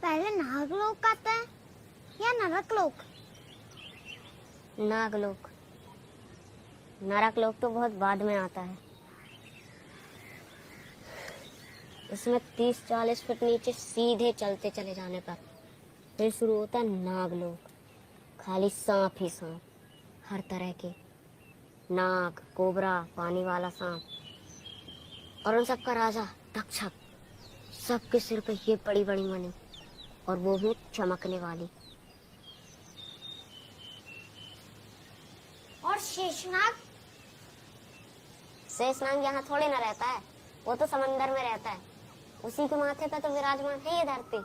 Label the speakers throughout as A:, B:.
A: पहले नागलोक आता है या नरकलोक?
B: नागलोक। नरकलोक तो बहुत बाद में आता है। इसमें 30-40 फुट नीचे सीधे चलते चले जाने पर फिर शुरू होता है नागलोक। खाली सांप ही सांप, हर तरह के नाग, कोबरा, पानी वाला सांप और उन सबका राजा तक्षक। सबके सिर पे ये बड़ी बड़ी मणि और वो भी चमकने वाली।
A: और शेषनाग?
B: शेषनाग यहाँ थोड़े ना रहता है, वो तो समंदर में रहता है। उसी के माथे पे तो विराजमान है ये धरती।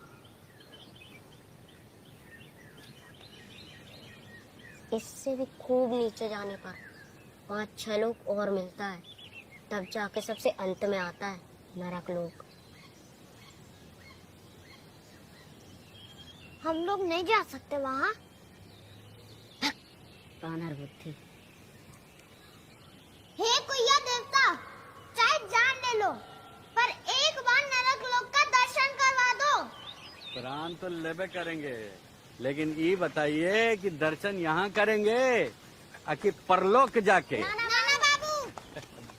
B: इससे भी खूब नीचे जाने पर 5-6 लोक और मिलता है, तब जाके सबसे अंत में आता है नरकलोक।
A: हम लोग नहीं जा सकते वहाँ?
B: पानर बुद्धि।
A: हे कुइया देवता, चाहे जान ले लो, पर एक बार नरकलोक का दर्शन करवा दो।
C: प्राण तो लेबे करेंगे, लेकिन ये बताइए कि दर्शन यहाँ करेंगे कि परलोक जाके?
A: नाना बाबू।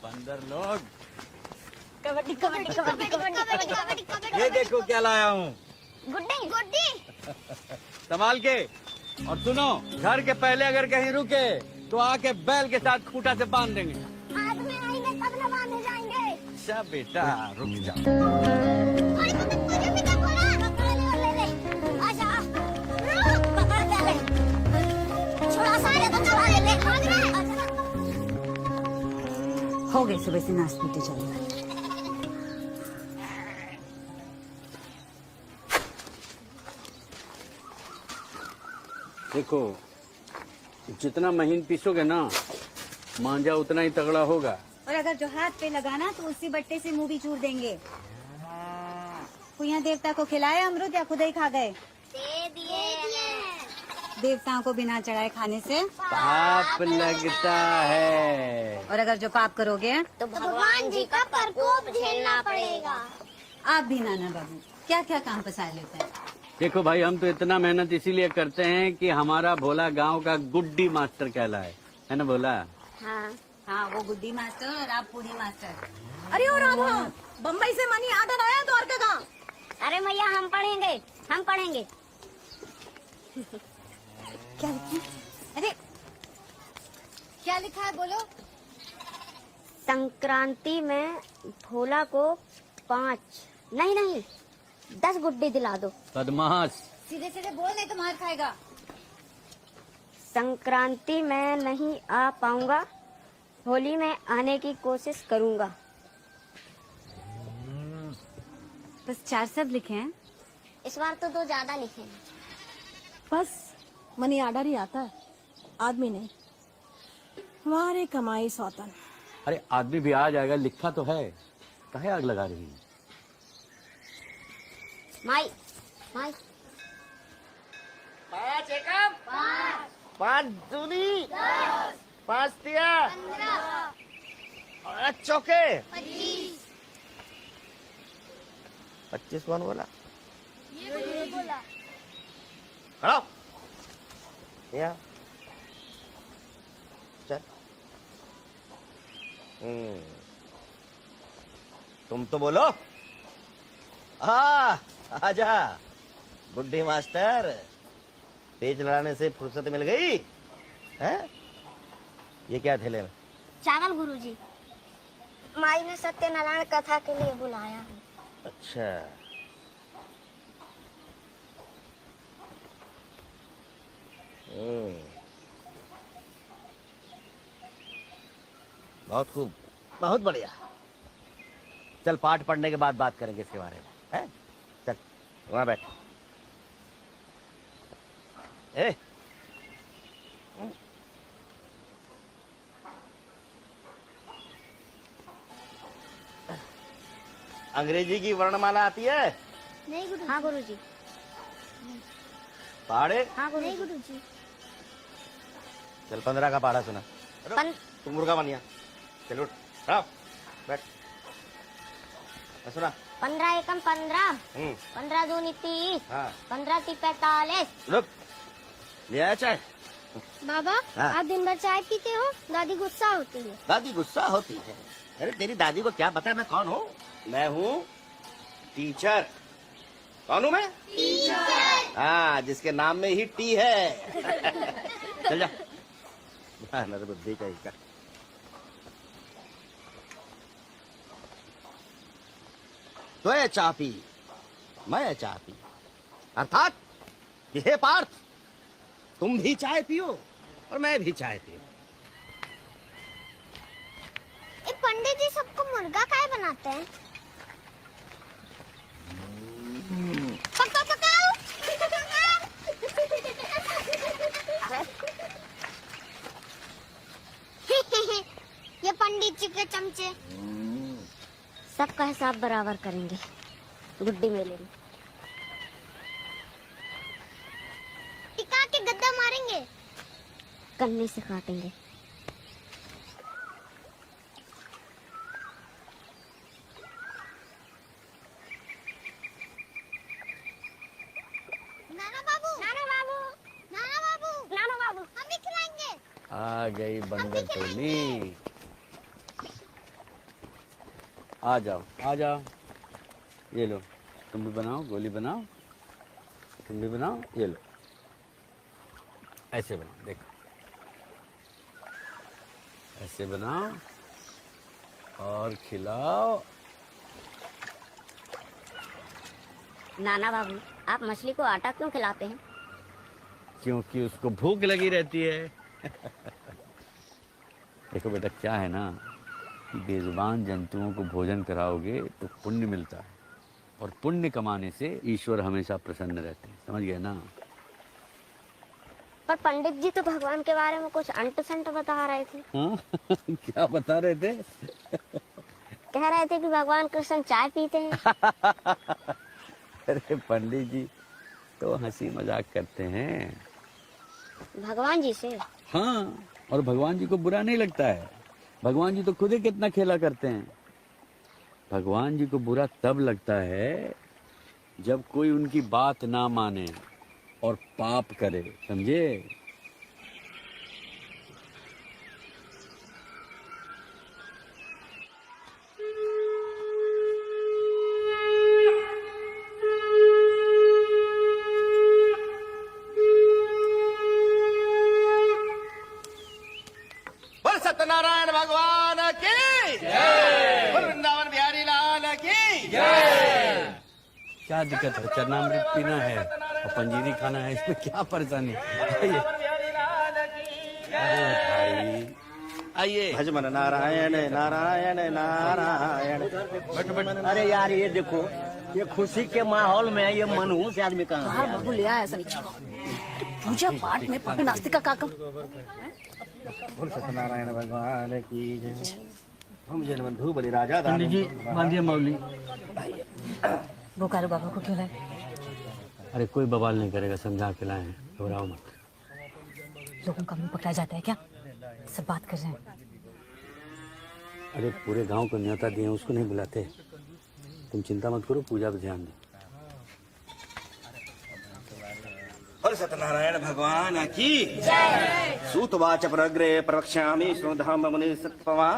C: बंदर लोग।
B: कबड्डी कबड्डी कबड्डी कबड्डी कबड्डी।
C: ये देखो क्या लाया हूँ।
A: गुड्डी गुड्डी।
C: संभाल के। और सुनो, घर के पहले अगर कहीं रुके तो आके बैल के साथ खूंटा से बांध देंगे।
A: आदमी आएंगे तब न बांधे जाएंगे।
C: अच्छा बेटा, रुक जाओ।
A: अरे मुझे भी तो बोला। ले ले। आजा। रुक, पकड़ के ले। छोड़ा सारे तो चला ले। भाग रहा है।
D: हो गए सुबह से नाश्ते चल रहा है।
C: देखो, जितना महीन पीसोगे ना, मांझा उतना ही तगड़ा होगा।
D: और अगर जो हाथ पे लगाना तो उसी बट्टे से मुंह भी चूर देंगे। कुइया देवता को खिलाया अमृत या खुद ही खा गए?
A: दे दिए।
D: देवताओं को बिना चढ़ाए खाने से
C: पाप लगता है।
D: और अगर जो पाप करोगे
B: तो भगवान जी का प्रकोप झेलना पड़ेगा।
D: आप भी नाना बाबू क्या क्या काम पसार लेते हैं।
C: देखो भाई, हम तो इतना मेहनत इसीलिए करते हैं कि हमारा भोला गांव का गुड्डी मास्टर कहलाए, है ना भोला?
B: हाँ
D: हाँ, वो गुड्डी मास्टर और आप पूरी मास्टर।
E: अरे और राधा, बम्बई से मनी आर्डर आया तो और का?
B: अरे मैया, हम पढ़ेंगे, हम पढ़ेंगे।
D: क्या लिखी? अरे क्या लिखा है बोलो?
B: संक्रांति में भोला को 5 नहीं 10 गुड्डी दिला दो।
C: बदमाश।
D: सीधे सीधे बोल, नहीं तो मार खाएगा।
B: संक्रांति में नहीं आ पाऊंगा, होली में आने की कोशिश करूंगा।
D: बस 4 शब्द लिखे हैं।
B: इस बार तो 2 ज्यादा लिखे हैं।
E: बस मनी आर्डर ही आता है, आदमी नहीं। हमारे कमाई सौतन।
C: अरे आदमी भी आ जाएगा, लिखा तो है, काहे आग लगा रही है?
B: माई माई
F: 5 एकम 5 दूनी 5 तिया 15 चौके 25 कौन बोला?
A: ये बोला।
F: खड़ो या चल। तुम तो बोलो। हाँ, आजा गुड्डी मास्टर। तेज लड़ाने से फुर्सत मिल गई है? ये क्या थैले में?
B: चावल गुरुजी, माई ने सत्यनारायण कथा के लिए बुलाया है।
F: अच्छा, बहुत खूब, बहुत बढ़िया। चल पाठ पढ़ने के बाद बात करेंगे इसके बारे में, है? चल वहां बैठ। ए अंग्रेजी की वर्णमाला आती है?
A: नहीं गुरु।
B: हाँ गुरुजी।
F: पहाड़े?
B: हाँ
A: नहीं
B: गुरुजी।
A: गुरुजी।
F: चल 15 का पहाड़ा सुना। तुम मुर्गा बनिया। चल उठ, बैठ। सुना
B: 15 एकम 15, 15 दूनी 30,
F: हाँ
B: 15 ती 45।
F: रुक, ले आया चाय?
B: बाबा
F: हाँ।
B: आप दिन भर चाय पीते हो, दादी गुस्सा होती है।
F: दादी गुस्सा होती है? अरे तेरी दादी को क्या पता मैं कौन हूँ? मैं हूँ टीचर। कौन हूँ मैं? टीचर। हाँ, जिसके नाम में ही टी है। चल जा। नर बुद्धि का ही का। तो ये चाय पी, मैं चाय पी, अर्थात ये पार्थ, तुम भी चाय पियो और मैं भी चाय पियो।
A: ये पंडित जी सबको मुर्गा काय बनाते हैं? पकाओ। ये पंडित जी के चमचे।
B: सबका हिसाब बराबर करेंगे गुड्डी मेले में।
A: टिका के गद्दा मारेंगे।
B: कन्ने से काटेंगे।
A: नाना बाबू, नाना बाबू, नाना बाबू, नाना बाबू, हम भी खिलाएंगे।
C: आ गई बंदर टोली। आ जाओ आ जाओ, ये लो, तुम भी बनाओ, गोली बनाओ, तुम भी बनाओ, ये लो, ऐसे बनाओ, देखो ऐसे बनाओ और खिलाओ।
B: नाना बाबू आप मछली को आटा क्यों खिलाते हैं?
C: क्योंकि उसको भूख लगी रहती है। देखो बेटा, क्या है ना, बेजुबान जंतुओं को भोजन कराओगे तो पुण्य मिलता है, और पुण्य कमाने से ईश्वर हमेशा प्रसन्न रहते हैं, समझ गए ना?
B: पर पंडित जी तो भगवान के बारे में कुछ अंट संट बता रहे थे।
C: हाँ? क्या बता रहे थे?
B: कह रहे थे कि भगवान कृष्ण चाय पीते हैं।
C: अरे पंडित जी तो हंसी मजाक करते हैं।
B: भगवान जी से?
C: हाँ, और भगवान जी को बुरा नहीं लगता है। भगवान जी तो खुद ही कितना खेला करते हैं। भगवान जी को बुरा तब लगता है जब कोई उनकी बात ना माने और पाप करे, समझे?
F: बोल सत्यनारायण भगवान की जय। बोल वृंदावन बिहारी लाल की जय।
C: क्या दिक्कत है? चरणामृत पीना है और पंजीरी खाना है, इसमें क्या परेशानी? आइए भाई, आइए।
F: भजमन नारायण नारायण नारायण।
G: अरे यार ये देखो, ये खुशी के माहौल में ये मनहूस आदमी कहाँ
E: हाँ बाबू ले आया सनीचर पूजा पाठ में पापी नास्तिक का काम।
F: बोल सत्यनारायण भगवान की जय। हम जनबंधु बलि राजा
C: पंडित जी बांधिए मौली।
E: बोकारो बाबा को क्यों लाए?
C: अरे कोई बवाल नहीं करेगा, समझा के लाए हैं, घबराओ मत।
E: लोगों का मुंह पकड़ा जाता है क्या? सब बात कर रहे हैं।
C: अरे पूरे गांव को न्योता दिए, उसको नहीं बुलाते। तुम चिंता मत करो, पूजा पे ध्यान दो।
F: बोल सत्यनारायण भगवान की जय। सूतवाच प्रग्रे प्रवक्ष्यामि श्रोधाम मुनि सत्पवा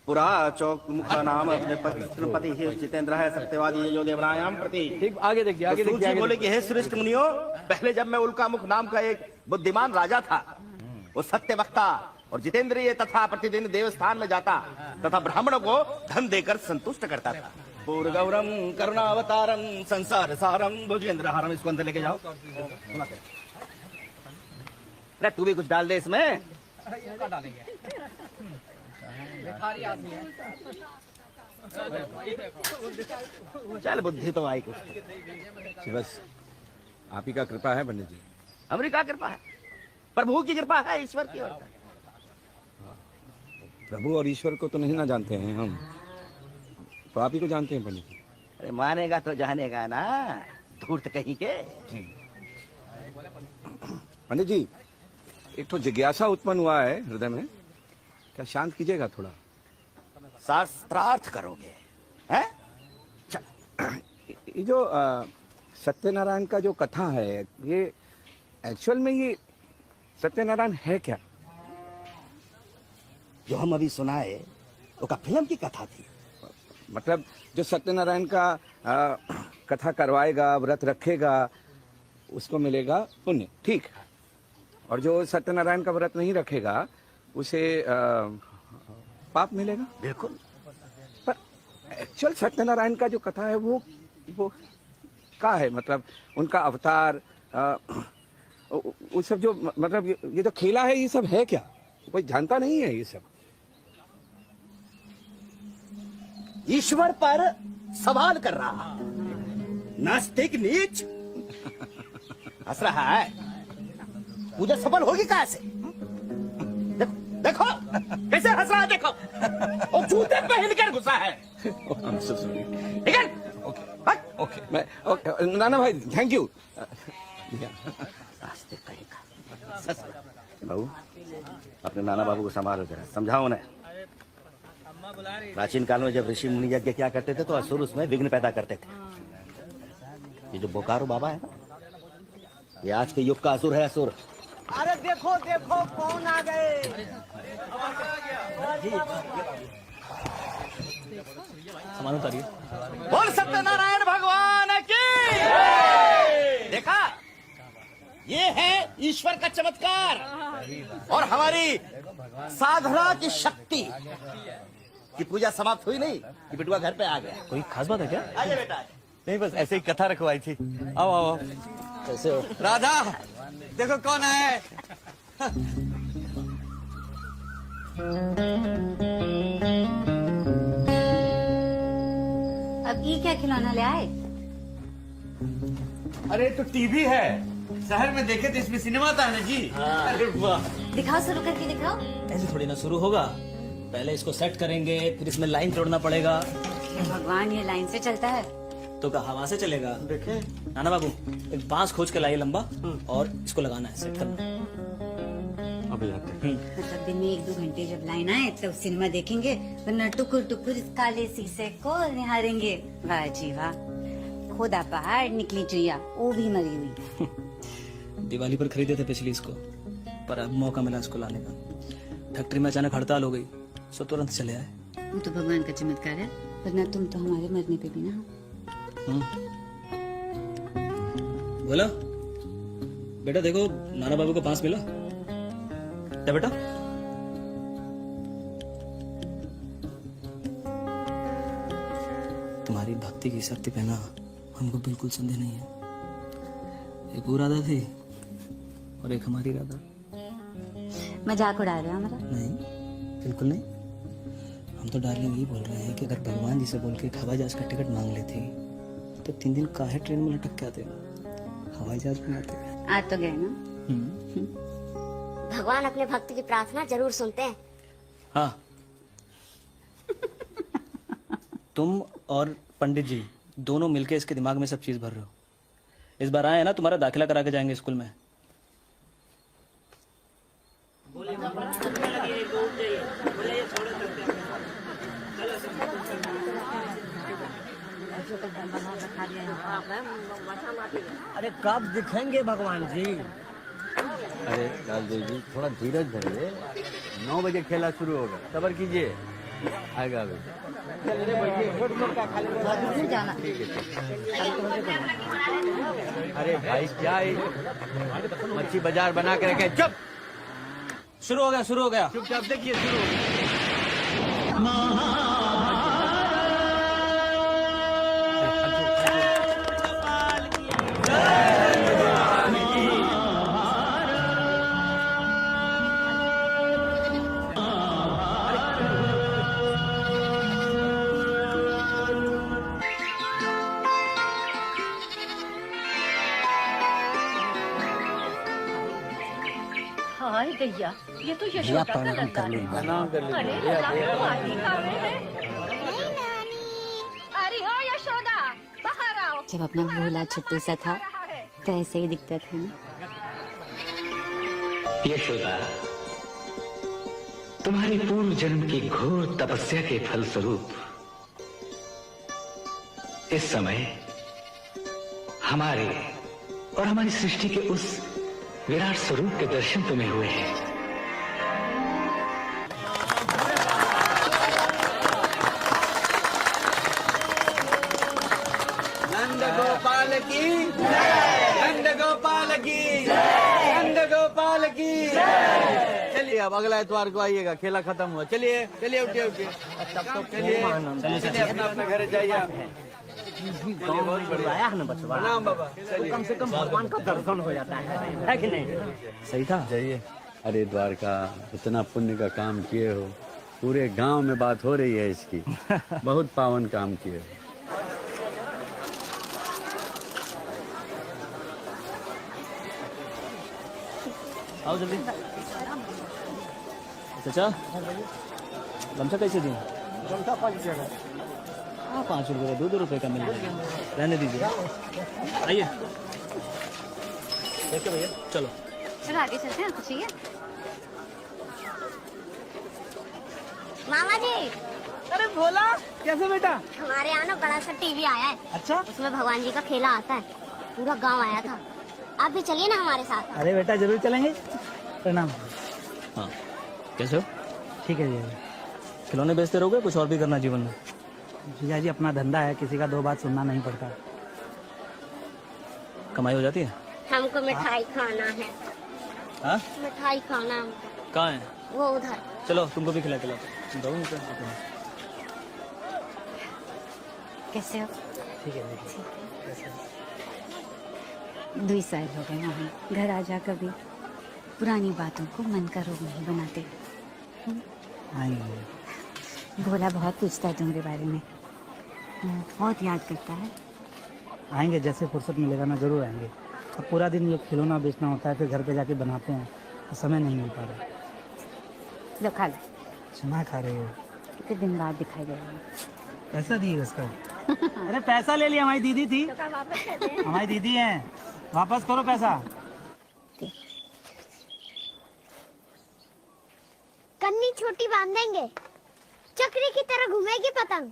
F: पुरा चौक मुख नाम पति जितेंद्र है सत्यवादी जो देवरायाम प्रति।
C: ठीक, आगे देखिए, आगे देखिए।
F: बोले कि हे श्रेष्ठ मुनियों, पहले जब मैं उल्का मुख नाम का एक बुद्धिमान राजा था, वो सत्य वक्ता और जितेंद्रिय तथा प्रतिदिन देवस्थान में जाता तथा ब्राह्मणों को धन देकर संतुष्ट करता था। पूर्व गौरम करुणावतारम संसार सारम भुजेंद्र हारम। इसको अंदर लेके जाओ। अरे तू भी कुछ डाल दे इसमें। चल बुद्धि तो आई कुछ।
H: बस आप ही का कृपा है पंडित जी।
F: अमेरिका कृपा है, प्रभु की कृपा है, ईश्वर की। और
H: प्रभु और ईश्वर को तो नहीं ना जानते हैं हम, तो आप ही को जानते हैं पंडित जी।
F: अरे मानेगा तो जानेगा ना, धूर्त कहीं के।
H: पंडित जी एक तो जिज्ञासा उत्पन्न हुआ है हृदय में, क्या शांत कीजिएगा थोड़ा?
F: शास्त्रार्थ करोगे हैं? चल
H: ये जो सत्यनारायण का जो कथा है, ये एक्चुअल में ये सत्यनारायण है क्या?
F: जो हम अभी सुनाए वो का फिल्म की कथा थी।
H: मतलब जो सत्यनारायण का कथा करवाएगा, व्रत रखेगा, उसको मिलेगा पुण्य, ठीक। और जो सत्यनारायण का व्रत नहीं रखेगा उसे पाप मिलेगा।
F: बिल्कुल।
H: पर एक्चुअल सत्यनारायण का जो कथा है वो क्या है? मतलब उनका अवतार, वो सब जो, मतलब ये जो खेला है, ये सब है क्या? कोई जानता नहीं है ये सब।
F: ईश्वर पर सवाल कर रहा, नास्तिक नीच हंस रहा है। पूजा सफल होगी कैसे? देखो देखो कैसे हंस रहा है, देखो। और जूते पहन कर घुसा है।
H: ओके नाना भाई, थैंक यू।
F: बाबू, अपने नाना बाबू को संभालो जरा, समझाओ उन्हें। प्राचीन काल में जब ऋषि मुनि यज्ञ क्या करते थे तो असुर उसमें विघ्न पैदा करते थे। ये जो बोकारो बाबा है ना, ये आज के युग का असुर है, असुर।
G: अरे देखो देखो कौन आ गए।
I: सामान उतारिए।
F: बोल सत्यनारायण भगवान की। देखा, ये है ईश्वर का चमत्कार और हमारी साधना की शक्ति। की पूजा समाप्त हुई नहीं कि बिटुआ घर पे आ गया।
I: कोई खास बात है क्या?
F: आइए बेटा।
C: नहीं, बस ऐसे ही कथा रखवाई थी। आओ आओ।
F: कैसे हो?
C: राधा, देखो कौन है।
D: अब ये क्या खिलौना ले आए?
C: अरे तो टीवी है, शहर में देखे तो इसमें सिनेमा था ना जी। अरे वाह।
D: दिखाओ, शुरू करके दिखाओ।
I: ऐसे थोड़ी ना शुरू होगा, पहले इसको सेट करेंगे, फिर इसमें लाइन तोड़ना पड़ेगा।
D: भगवान, ये लाइन से चलता है
I: तो क्या हवा से चलेगा? देखे नाना बाबू, एक बांस खोज के लाइए लंबा, और इसको लगाना है, सेट करना है। अभी आते हैं।
D: मतलब दिन में 1-2 घंटे जब लाइन आए तब सिनेमा देखेंगे, वरना टुकुर टुकुर इस काले शीशे को निहारेंगे। वाह जी वाह, खोदा पहाड़ निकली चुईया, वो भी मरी हुई।
I: दिवाली पर खरीदे थे पिछली इसको, पर अब मौका मिला इसको लाने का। फैक्ट्री में अचानक हड़ताल हो गई, सो तुरंत चले आए।
D: वो तो भगवान का चमत्कार है, वरना तुम तो हमारे मरने पे भी ना हो।
I: बोला बेटा, देखो नाना बाबू को पास मिला। क्या बेटा? तुम्हारी भक्ति की शक्ति पे ना हमको बिल्कुल संदेह नहीं है। एक वो राधा थी और एक हमारी राधा।
D: मजाक उड़ा रहे हो हमारा?
I: नहीं, बिल्कुल नहीं। हम तो डार्लिंग यही बोल रहे हैं कि अगर भगवान जी से बोल के हवाई जहाज का टिकट मांग लेते तो 3 दिन काहे ट्रेन में लटक के आते, हवाई जहाज में आते।
D: आ तो गए ना।
B: भगवान अपने भक्त की प्रार्थना जरूर सुनते हैं।
I: हाँ। तुम और पंडित जी दोनों मिलके इसके दिमाग में सब चीज भर रहे हो। इस बार आए ना, तुम्हारा दाखिला करा के जाएंगे स्कूल में।
G: अरे कब दिखेंगे भगवान जी?
C: अरे लालदेव जी, थोड़ा धीरज धरिए। 9 बजे खेला शुरू होगा, सब्र कीजिए, आएगा अभी। अरे भाई, क्या मच्छी बाजार बना के रखे? चुप।
I: शुरू हो गया, शुरू हो गया।
C: चुपचाप देखिए, शुरू हो गया।
E: हाय गैया, ये तो यशोदा का लड़का है।
C: प्रणाम कर लीजिए।
E: अरे तो आदमी कहाँ है? अरे हो यशोदा, बाहर आओ।
D: जब अपना भोला छुट्टू सा था तो ऐसे ही दिखता था ना।
J: यशोदा, तुम्हारी पूर्व जन्म की घोर तपस्या के फलस्वरूप इस समय हमारे और हमारी सृष्टि के उस विराट स्वरूप के दर्शन तुम्हें हुए हैं।
C: नंद गोपाल की नंद गोपाल की नंद गोपाल की। चलिए अब अगला इतवार को आइएगा, खेला खत्म हुआ। चलिए चलिए उठिए उठिए, चलिए अपना अपना घर जाइए।
G: आया है ना बचवा,
C: प्रणाम बाबा।
G: तो कम से कम भगवान का दर्शन हो जाता है कि नहीं?
I: सही था।
C: जाइए। अरे द्वारका, इतना पुण्य का काम किए हो, पूरे गांव में बात हो रही है इसकी। बहुत पावन काम किए हो।
I: आओ जल्दी। चाचा गमछा कैसे दिए? हाँ 5 रुपये का 2 रुपये का मिल जाएगा, रहने दीजिए। आइए देखिए भैया, चलो
A: चलो आगे चलते हैं, कुछ चाहिए? मामा जी।
E: अरे भोला, कैसे बेटा?
A: हमारे यहाँ ना बड़ा सा टीवी आया है।
E: अच्छा,
A: उसमें भगवान जी का खेला आता है, पूरा गांव आया था। आप भी चलिए ना हमारे साथ।
I: अरे बेटा जरूर चलेंगे। प्रणाम। हाँ कैसे हो?
K: ठीक है जी।
I: खिलौने बेचते रहोगे, कुछ और भी करना जीवन में?
K: जीजा जी अपना धंधा है, किसी का 2 बात सुनना नहीं पड़ता।
I: कमाई हो जाती है?
A: हमको मिठाई खाना है।
I: हाँ
A: मिठाई खाना है हमको।
I: कहाँ है?
A: वो उधर।
I: चलो तुमको भी खिला
D: कैसे हो?
K: ठीक है।
D: 2 साल हो गए वहाँ, घर आ जा कभी पुरानी बातों को मन का रोग नहीं बनाते।
K: आएंगे।
D: भोला बहुत पूछता है तुम्हारे बारे में, बहुत याद करता है।
K: आएंगे, जैसे फुर्सत मिलेगा ना जरूर आएंगे। अब पूरा दिन ये खिलौना बेचना होता है, फिर घर पे जाके बनाते हैं तो समय नहीं मिल पा रहा।
D: लो खा लो।
K: सुना खा रहे हो?
D: कितने दिन बाद दिखाई दे रहा है।
K: पैसा दिए उसका? अरे पैसा ले लिया, हमारी दीदी थी, हमारी दीदी है, वापस करो पैसा।
A: कन्नी छोटी बांध देंगे, चक्री की तरह घूमेगी पतंग।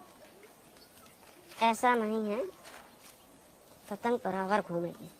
B: ऐसा नहीं है, पतंग बराबर घूमेगी।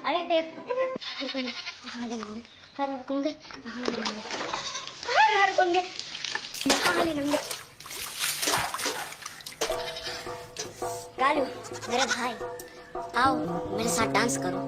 A: अरे देख, कहाँ ले लेंगे? कहाँ रखोगे? कहाँ रखोगे? कहाँ ले लेंगे? कालू, मेरे भाई, आओ मेरे साथ डांस करो।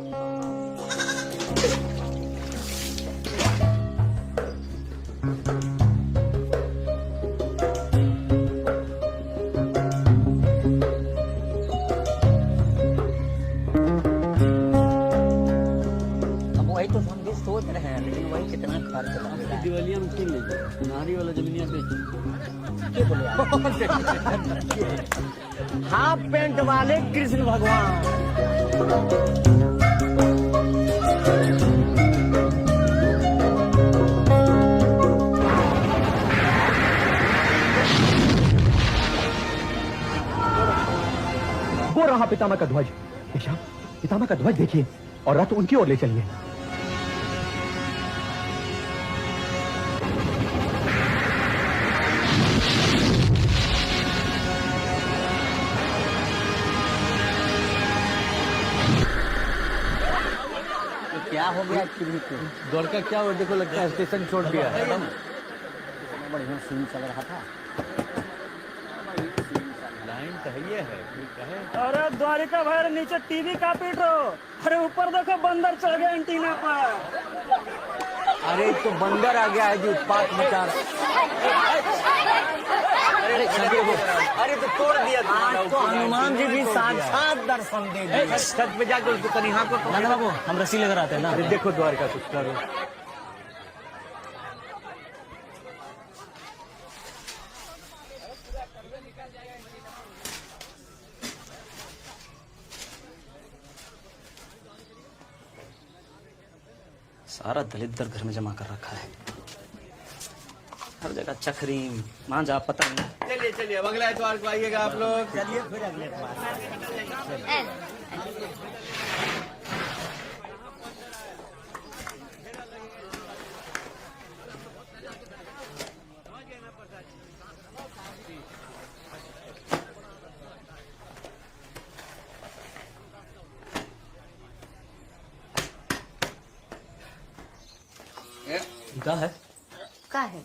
G: सोच रहे हैं, लेकिन वही कितना खर्च होगा।
C: दिवालिया में छीन लीजिए, नारी वाला जमीनिया बेच।
G: हाफ पेंट वाले कृष्ण भगवान।
L: वो रहा पितामह का ध्वज। ईशा, पितामह का ध्वज देखिए और रथ उनकी ओर ले चलिए।
G: क्या हो गया टीवी को?
C: द्वारका क्या हुआ? देखो लगता है स्टेशन छोड़ दिया है।
G: बढ़िया सीन चल रहा था।
C: लाइन तो है।
K: अरे द्वारिका भाई नीचे टीवी का पीट रहो। अरे ऊपर देखो बंदर चढ़ गया एंटीना पर।
G: अरे तो बंदर आ गया है जो उत्पात मचा रहा। अरे तो तोड़ दिया तो हनुमान जी भी साक्षात दर्शन दे दिए। छत पे जाकर उसको कनिहा को
I: नाना बाबू हम रस्सी लेकर आते हैं ना।
G: अरे देखो द्वारका कुछ करो।
I: सारा दलित दर घर में जमा कर रखा है, हर जगह चखरी मांझा पता नहीं।
C: चलिए चलिए अब अगला एतवार को आइएगा आप लोग।
G: चलिए फिर अगले बार।
I: क्या है?
D: का है?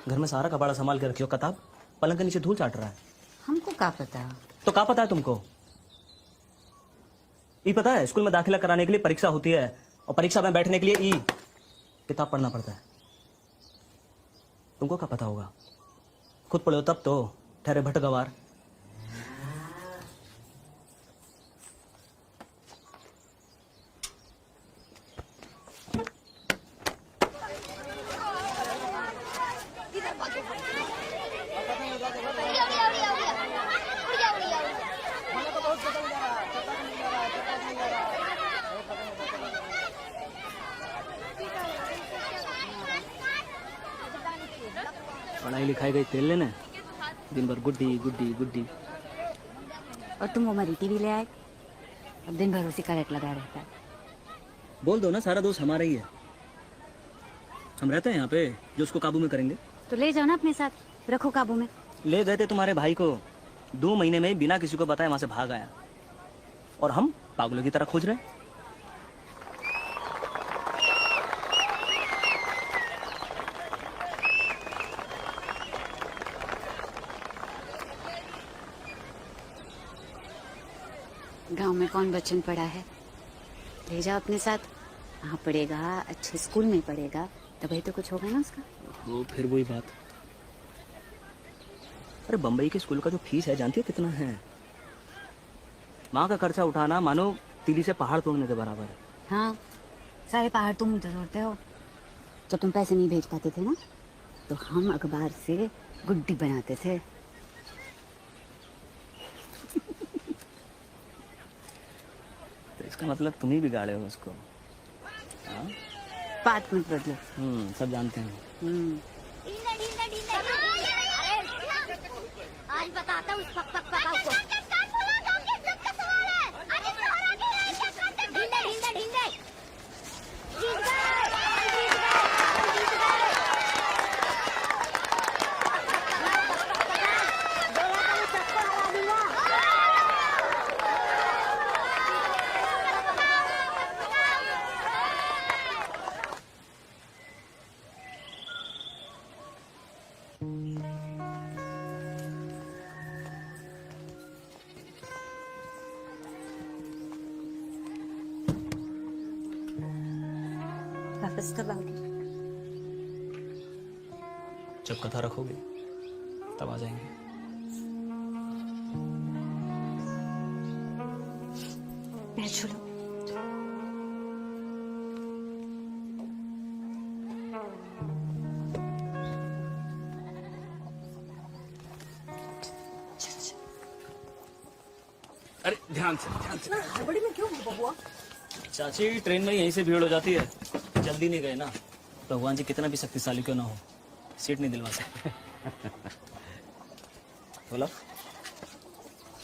I: घर में सारा कबाड़ा संभाल के रखियो, कताब पलंग के नीचे धूल चाट रहा है।
D: हमको का पता?
I: तो क्या पता है तुमको? ये पता है स्कूल में दाखिला कराने के लिए परीक्षा होती है और परीक्षा में बैठने के लिए किताब पढ़ना पड़ता है। तुमको क्या पता होगा? खुद पढ़ो तब तो ठहरे भटगवार। पढ़ाई लिखाई गई तेल लेने, दिन भर गुड्डी गुड्डी गुड्डी।
D: और तुम वो मरीटी भी ले आए, अब दिन भर उसी का रेट लगा रहता है।
I: बोल दो ना सारा दोस्त हमारा ही है, हम रहते हैं यहाँ पे जो उसको काबू में करेंगे।
D: तो ले जाओ ना अपने साथ, रखो काबू में।
I: ले गए थे तुम्हारे भाई को, 2 महीने में बिना किसी को बताए वहां से भाग आया, और हम पागलों की तरह खोज रहे।
D: गांव में कौन बच्चन पड़ा है, ले जाओ अपने साथ। वहाँ पढ़ेगा, अच्छे स्कूल में पढ़ेगा, तभी तो कुछ होगा ना उसका।
I: वो फिर वही बात। अरे बम्बई के स्कूल का जो फीस है जानती हो कितना है? माँ का खर्चा उठाना मानो तीली से पहाड़ तोड़ने के बराबर है।
D: हाँ, सारे पहाड़ तुम तोड़ते हो। जब तुम पैसे नहीं भेज पाते थे ना, तो हम अखबार से गुड्डी बनाते थे।
I: तो इसका मतलब तुम ही बिगाड़े हो उसको। हाँ?
D: बात मत बदलो।
I: सब जानते हैं।
A: आज बताता हूँ इस पक को।
D: वापस कब आओगे?
I: जब कथा रखोगे तब आ जाएंगे।
D: मैं छोड़ो।
C: अरे ध्यान से ध्यान से।
E: हड़बड़ी में क्यों बबुआ?
I: चाची ट्रेन में यहीं से भीड़ हो जाती है, जल्दी नहीं गए ना। भगवान जी कितना भी शक्तिशाली क्यों ना हो, सीट नहीं दिलवाते। बोलो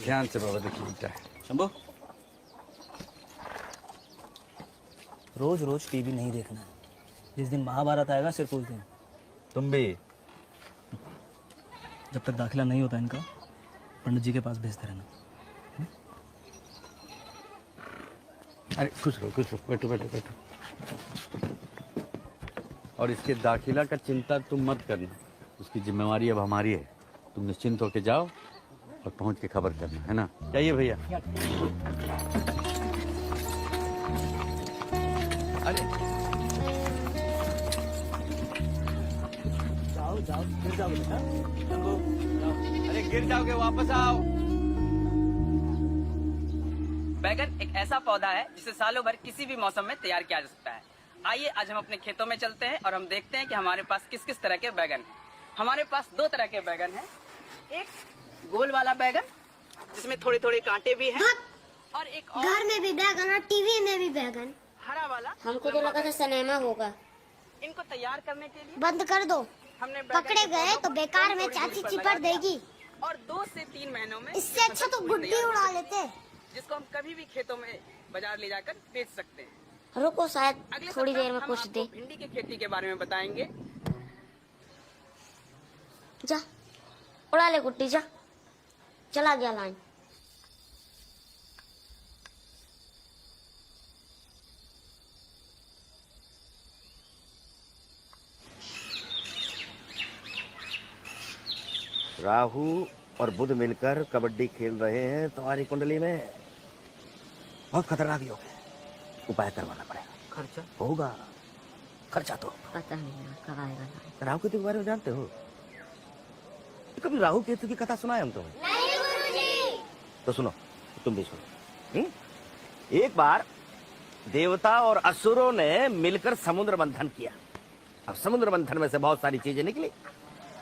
C: ध्यान से बाबा, देखिए बेटा।
I: शंभू, रोज रोज टीवी नहीं देखना है। जिस दिन महाभारत आएगा सिर्फ उस दिन।
C: तुम भी
I: जब तक दाखिला नहीं होता इनका, पंडित जी के पास भेजते रहना।
C: अरे खुश रहो, बैठो बैठो बैठो। और इसके दाखिला का चिंता तुम मत करना, उसकी जिम्मेवारी अब हमारी है। तुम निश्चिंत होके जाओ और पहुंच के खबर करना, है ना? जाइए भैया। अरे
G: जाओ गिर जाओ बेटा।
C: अरे गिर जाओगे, वापस आओ।
M: बैगन एक ऐसा पौधा है जिसे सालों भर किसी भी मौसम में तैयार किया जा सकता है। आइए आज हम अपने खेतों में चलते हैं और हम देखते हैं कि हमारे पास किस किस तरह के बैगन हैं। हमारे पास दो तरह के बैगन हैं, एक गोल वाला बैगन जिसमें थोड़े थोड़े कांटे भी हैं, और एक और
A: घर में भी बैगन और टीवी में भी बैगन।
M: हरा वाला।
B: हमको तो लगा था सिनेमा होगा।
M: इनको तैयार करने के लिए
A: बंद कर दो,
M: हमने
A: पकड़े गए तो बेकार में चाची चिपट देगी।
M: और 2 से 3 महीनों में
A: इससे अच्छा तो गुड्डी उड़ा लेते।
M: जिसको हम कभी भी खेतों में बाजार ले जाकर बेच सकते हैं।
B: रुको, शायद
M: अगले
B: थोड़ी
M: सप्ताह
B: देर में
M: हम
B: कुछ
M: आपको
B: दे।
M: भिंडी की खेती के बारे में बताएंगे।
B: जा उड़ा ले गुड्डी, जा। चला गया लाइन।
F: राहु और बुध मिलकर कबड्डी खेल रहे हैं तुम्हारी कुंडली में। बहुत खतरनाक योग है, उपाय करवाना पड़ेगा।
M: खर्चा
F: होगा, खर्चा तो
B: पता नहीं यार कब आएगा लाइन।
F: राहु केतु के बारे में जानते हो? कभी राहु केतु की कथा सुना है हम तुम्हें?
A: नहीं गुरुजी।
F: तो सुनो, तुम भी सुनो। एक बार देवता और असुरों ने मिलकर समुद्र मंथन किया। अब समुद्र मंथन में से बहुत सारी चीजें निकली,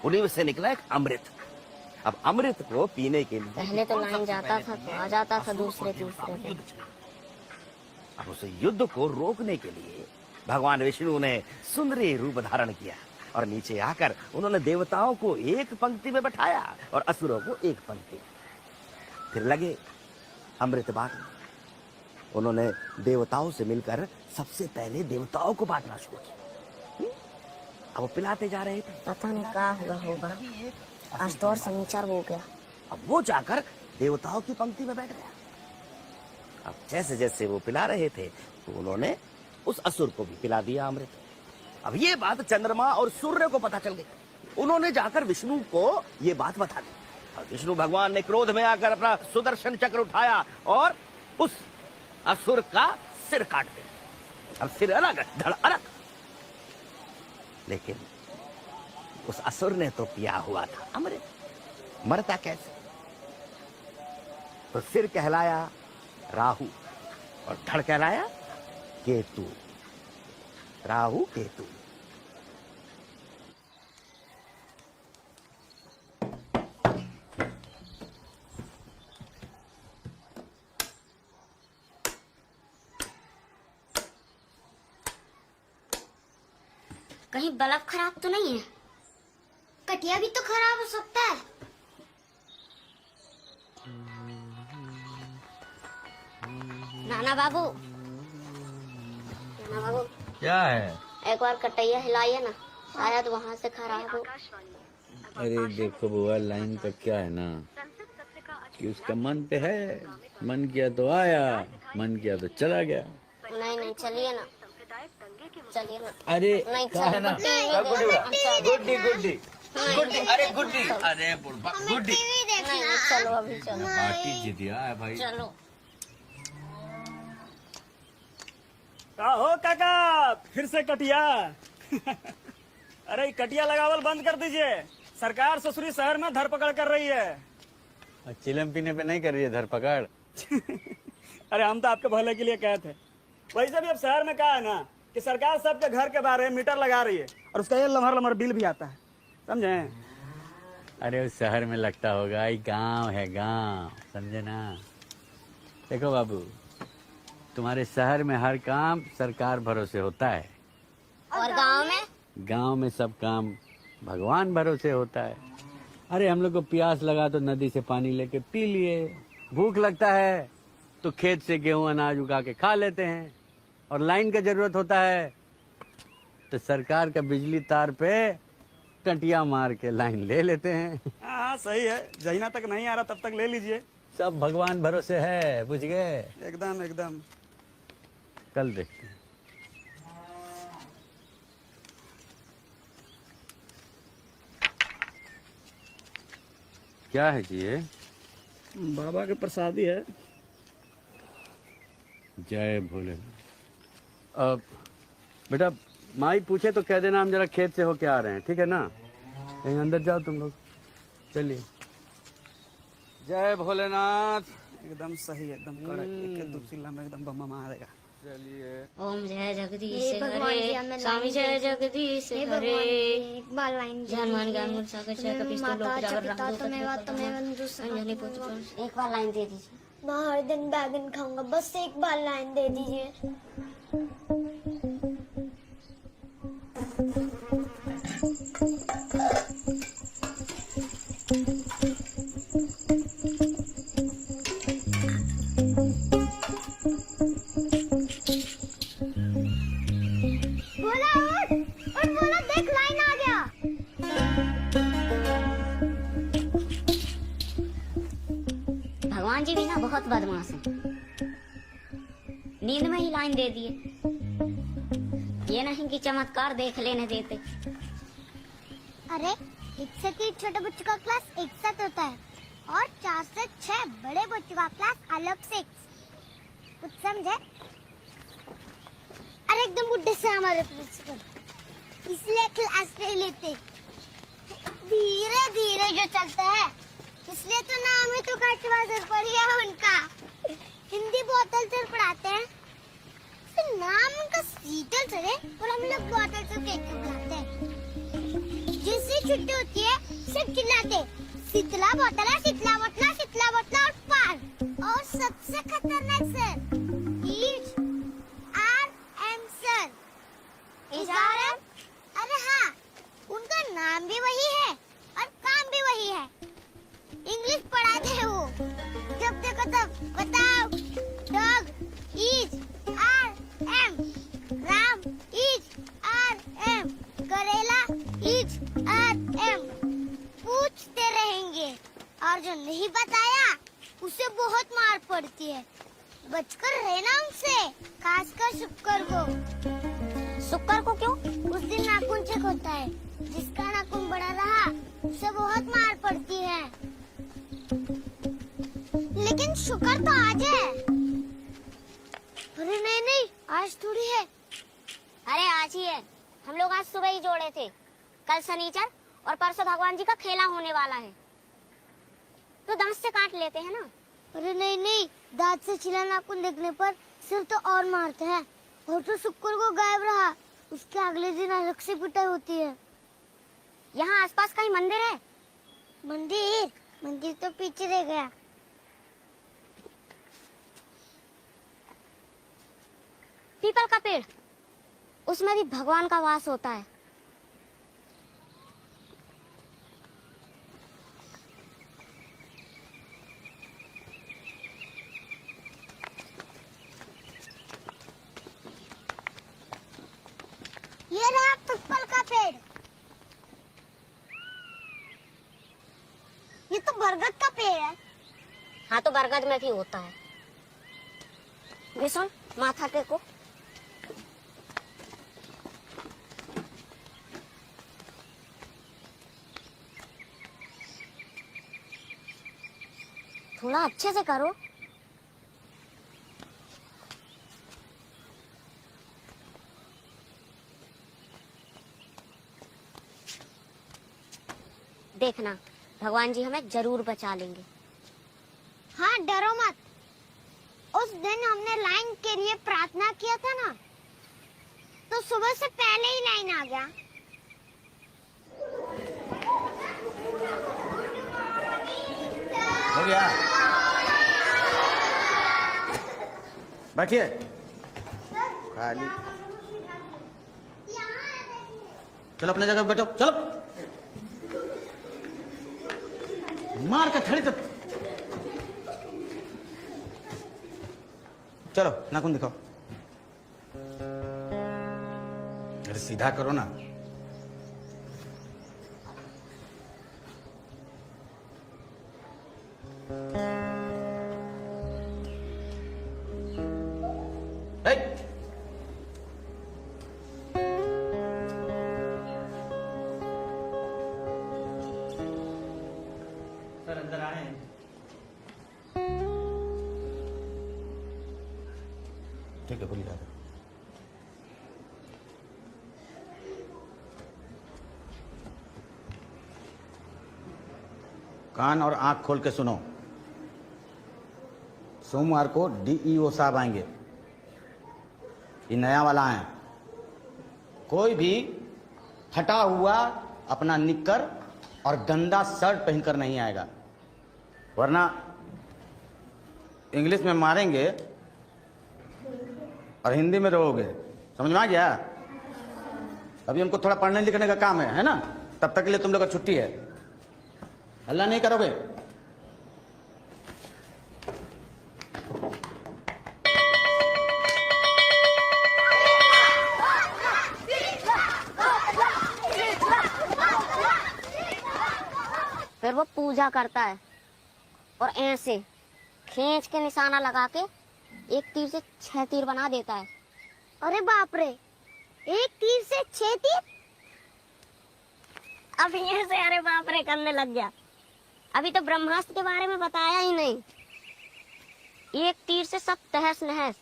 F: उन्हीं में से निकला एक अमृत। अब अमृत को पीने के लिए
B: पहले तो लाइन जाता था तो आ जाता था दूसरे तीसरे पे।
F: अब उस युद्ध को रोकने के लिए भगवान विष्णु ने सुंदरी रूप धारण किया और नीचे आकर उन्होंने देवताओं को एक पंक्ति में बैठाया और असुरों को एक पंक्ति। फिर लगे अमृत बांटने। उन्होंने देवताओं से मिलकर सबसे पहले देवताओं को बांटना शुरू किया। अब वो पिलाते जा रहे थे।
B: पता नहीं क्या हुआ होगा, आज तो और समीचार हो गया।
F: अब वो जाकर देवताओं की पंक्ति में बैठ गया। अब जैसे जैसे वो पिला रहे थे तो उन्होंने उस असुर को भी पिला दिया अमृत। अब ये बात चंद्रमा और सूर्य को पता चल गई। उन्होंने जाकर विष्णु को ये बात बता दी और विष्णु भगवान ने क्रोध में आकर अपना सुदर्शन चक्र उठाया और उस असुर का सिर काट दिया। अब सिर अलग, धड़ अलग। लेकिन उस असुर ने तो पिया हुआ था अमृत, मरता कैसे? तो सिर कहलाया राहु और धड़ कहलाया केतु। राहु केतु।
B: कहीं बल्ब खराब तो नहीं है?
A: कटिया भी तो खराब हो सकता है।
B: नाना बाबू,
C: क्या है?
B: एक बार कटैया हिलाइए ना, शायद वहाँ से खराब हो।
C: अरे देखो बुआ, लाइन का क्या है ना कि उसका मन पे है, मन किया तो आया, मन किया तो चला गया।
B: नहीं नहीं, चलिए ना, चलिए ना।
C: अरे
B: नहीं
C: क्या है ना, गुड्डी गुड्डी गुड्डी, अरे गुड्डी, अरे बुढ़बा गुड्डी।
B: नहीं नहीं, चलो अभी चलो।
C: पार्टी जितिया है भाई।
B: चलो।
K: का हो काका, फिर से कटिया? अरे कटिया लगावल बंद कर दीजिए, सरकार ससुरी शहर में धरपकड़ कर रही है।
C: चिलम पीने पे नहीं कर रही है धरपकड़।
K: अरे हम तो आपके भले के लिए कहे थे। वैसे भी अब शहर में क्या है ना कि सरकार सबके घर के बारे में मीटर लगा रही है और उसका ये लम्हर लम्हर बिल भी आता है, समझे?
C: अरे उस शहर में लगता होगा, ये गांव है गांव, समझे ना? देखो बाबू, तुम्हारे शहर में हर काम सरकार भरोसे होता है,
B: और गांव में?
C: गांव में सब काम भगवान भरोसे होता है। अरे हम लोग को प्यास लगा तो नदी से पानी लेके पी लिए, भूख लगता है तो खेत से गेहूं अनाज उगा के खा लेते हैं, और लाइन का जरूरत होता है तो सरकार का बिजली तार पे टंटिया मार के लाइन ले लेते हैं।
K: हाँ सही है, जहीना तक नहीं आ रहा तब तक ले लीजिए।
C: सब भगवान भरोसे है, बुझ गए?
K: एकदम एकदम।
C: कल देखते हैं। क्या है जी ये?
K: बाबा के प्रसादी है।
C: जय भोले। बेटा माई पूछे तो कह देना हम जरा खेत से होके आ रहे हैं, ठीक है ना? कहीं अंदर जाओ तुम लोग, चलिए। जय भोलेनाथ।
K: एकदम सही, एकदम कड़क, एक दो चिल्ला में एकदम बम मारेगा।
C: चलिए।
B: ओम जय जगदीश
A: हे भगवान जी,
B: हरे,
A: हमें
B: स्वामी जय जगदीश
A: हे
B: हरे।
A: भगवान जी, एक बार लाइन दे
B: हनुमान
A: दीजिए।
B: ज्ञान सागर जय कपीश तुम लोग
A: माता
B: जागर
A: पिता
B: राम
A: तुम्हें वा तुम्हें वंदु
B: अंजलि पुत्र। एक बार लाइन दे दीजिए।
A: मैं हर दिन बैगन खाऊंगा, बस एक बार लाइन दे दीजिए। बोला उठ बोला, देख लाइन आ गया।
B: भगवान जी भी ना बहुत बदमाश हैं। नींद में ही लाइन दे दिए, ये नहीं कि चमत्कार देख लेने देते।
A: अरे 1 से 3 छोटे बच्चों का क्लास एक साथ होता है और 4 से 6 बड़े बच्चों का क्लास अलग से। कुछ समझे? अरे एकदम बुढ़े से हमारे प्रिंसिपल, इसलिए क्लास ले लेते, धीरे धीरे जो चलता है, इसलिए तो नाम ही तो काटवाजर पड़ गया उनका। हिंदी बहुत अलचर पढ़ाते हैं, तो नाम उनका शीतल सर है और हम लोग बहुत अलचर कह के बुलाते हैं। जैसे छुट्टी होती है सब चिल्लाते, शीतला बोतला शीतला बोतला शीतला बोतला और पार। और सबसे खतरनाक सर RM सर। RM? अरे हाँ, उनका नाम भी वही है और काम भी वही है। इंग्लिश पढ़ाते हैं वो, जब देखो तब बताओ dog is RM, Ram is RM, करेला इज RM। पूछते रहेंगे और जो नहीं बताया उसे बहुत मार पड़ती है। बचकर रहना उनसे, खासकर शुक्र को।
B: शुक्र को क्यों?
A: उस दिन नाखून चेक होता है, जिसका नाखून बड़ा रहा उसे बहुत मार पड़ती है। लेकिन शुक्र तो आज है। अरे नहीं नहीं, आज थोड़ी है।
B: अरे आज ही है, हम लोग आज सुबह ही जोड़े थे। कल शनिचर और परसों भगवान जी का खेला होने वाला है, तो दांत से काट लेते हैं ना।
A: अरे नहीं नहीं, दांत से छिला नाखून देखने पर सिर तो और मारते हैं। और तो शुक्र को गायब रहा, उसके अगले दिन अलग से पिटाई होती है।
B: यहाँ आसपास कहीं मंदिर है?
A: मंदिर? मंदिर तो पीछे रह गया।
B: पीपल का पेड़, उसमें भी भगवान का वास होता है।
A: ये रहा पीपल का पेड़। ये तो बरगद का पेड़ है।
B: हाँ तो बरगद में भी होता है। सुन, माथा टेको। थोड़ा अच्छे से करो। देखना, भगवान जी हमें जरूर बचा लेंगे।
A: हाँ डरो मत। उस दिन हमने लाइन के लिए प्रार्थना किया था ना, तो सुबह से पहले ही लाइन आ गया।
F: हो गया, बैठिए। खाली चलो अपने जगह बैठो, चलो। मार के खड़ी तो चलो, नाखून दिखाओ। अरे सीधा करो ना।
K: सर अंदर आए हैं।
F: ठीक है, बोलिए दादा।
N: कान और आंख खोल के सुनो। सोमवार को DEO साहब आएंगे, ये नया वाला है। कोई भी फटा हुआ अपना निक्कर और गंदा शर्ट पहनकर नहीं आएगा, वरना इंग्लिश में मारेंगे और हिंदी में रोओगे। समझ में आ गया? अभी उनको थोड़ा पढ़ने लिखने का काम है ना? तब तक के लिए तुम लोग का छुट्टी है। हल्ला नहीं करोगे?
B: फिर वो पूजा करता है और ऐसे खींच के निशाना लगा के एक तीर से 6 तीर बना देता है।
A: अरे बाप रे, एक तीर से 6 तीर?
B: अब ये से अरे बाप रे करने लग गया। अभी तो ब्रह्मास्त्र के बारे में बताया ही नहीं। एक तीर से सब तहस नहस,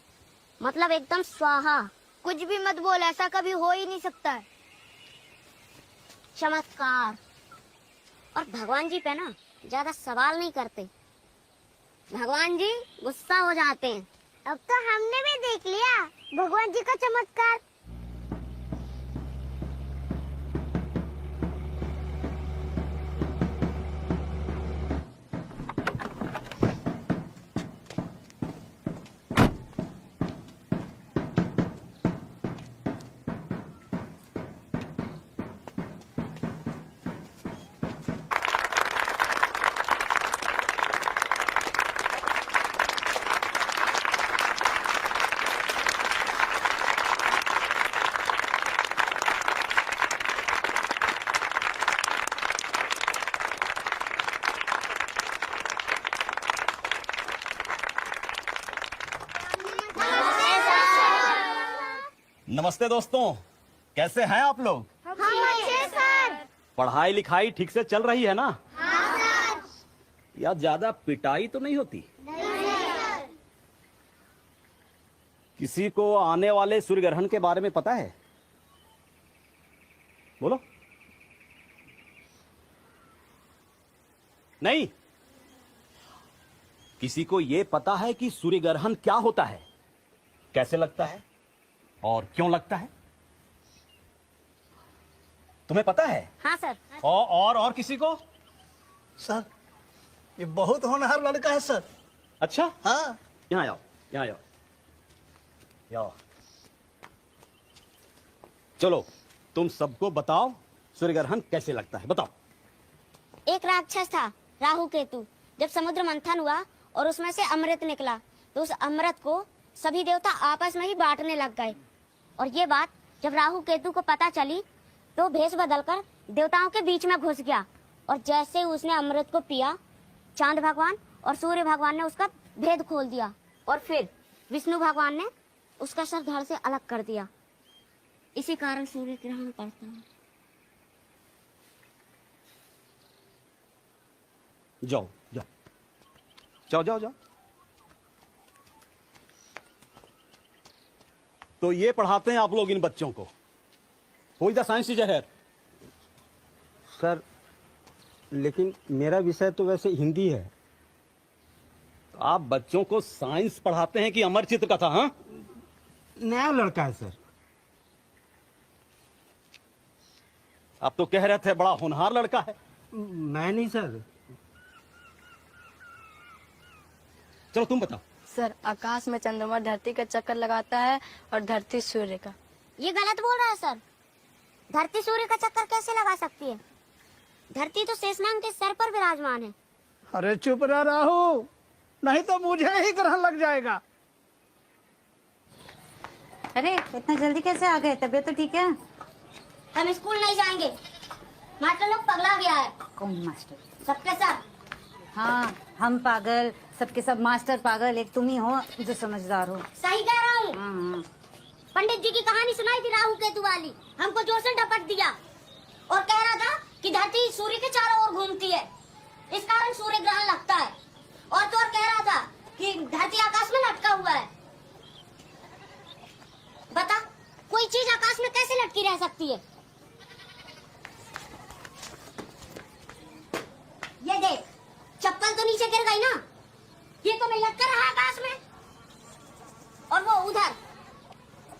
B: मतलब एकदम स्वाहा।
A: कुछ भी मत बोल, ऐसा कभी हो ही नहीं सकता है।
B: चमत्कार। और भगवान जी पे ना ज्यादा सवाल नहीं करते, भगवान जी गुस्सा हो जाते हैं।
A: अब तो हमने भी देख लिया भगवान जी का चमत्कार।
K: नमस्ते दोस्तों, कैसे हैं आप लोग?
A: हम अच्छे सर।
K: पढ़ाई लिखाई ठीक से चल रही है ना?
A: हाँ सर।
K: या ज्यादा पिटाई तो नहीं होती?
A: नहीं सर।
K: किसी को आने वाले सूर्य ग्रहण के बारे में पता है? बोलो। नहीं? किसी को ये पता है कि सूर्य ग्रहण क्या होता है, कैसे लगता है और क्यों लगता है? तुम्हें पता है?
B: हाँ सर।
K: और किसी को?
G: सर, ये बहुत होनहार लड़का है सर।
K: अच्छा,
G: हाँ।
K: यहाँ आओ, यहाँ आओ, आओ। चलो तुम सबको बताओ सूर्य ग्रहण कैसे लगता है, बताओ।
B: एक राक्षस था राहु केतु। जब समुद्र मंथन हुआ और उसमें से अमृत निकला तो उस अमृत को सभी देवता आपस में ही बांटने लग गए। और ये बात जब राहु केतु को पता चली तो भेष बदलकर देवताओं के बीच में घुस गया। और जैसे उसने अमृत को पिया, चांद भगवान और सूर्य भगवान ने उसका भेद खोल दिया और फिर विष्णु भगवान ने उसका सर धड़ से अलग कर दिया। इसी कारण सूर्य ग्रहण पड़ता है।
K: जाओ जाओ जाओ जाओ जाओ। तो ये पढ़ाते हैं आप लोग इन बच्चों को? Who is the science teacher है?
O: सर, लेकिन मेरा विषय तो वैसे हिंदी है।
K: तो आप बच्चों को साइंस पढ़ाते हैं कि अमर चित्र कथा? हाँ,
O: नया लड़का है सर।
K: आप तो कह रहे थे बड़ा होनहार लड़का है।
O: मैं नहीं सर।
K: चलो तुम बताओ।
P: सर, आकाश में चंद्रमा धरती का चक्कर लगाता है और धरती सूर्य का।
B: ये गलत बोल रहा है सर। धरती सूर्य का चक्कर कैसे लगा सकती है? धरती तो शेषनाग के सर पर विराजमान है।
G: अरे चुप रह राहु, नहीं तो मुझे ही ग्रहण लग जाएगा।
D: अरे इतना जल्दी कैसे आ गए? तबीयत तो ठीक है?
B: हम स्कूल नहीं जाएंगे, मास्टर लोग पगला गया है।
D: कौन मास्टर?
B: सबके सब।
D: हाँ, हम पागल, सबके सब मास्टर पागल, एक तुम ही हो जो समझदार हो।
B: सही कह रहा हूँ। पंडित जी की कहानी सुनाई थी राहु केतु वाली, हमको जोर से डपट दिया और कह रहा था कि धरती सूर्य के चारों ओर घूमती है, इस कारण सूर्य ग्रहण लगता है। और तो और कह रहा था कि धरती आकाश में लटका हुआ है। बता, कोई चीज आकाश में कैसे लटकी रह सकती है? ये देख, जाएगा ही ना। ये तो मैं लटका रहा आकाश में, और वो उधर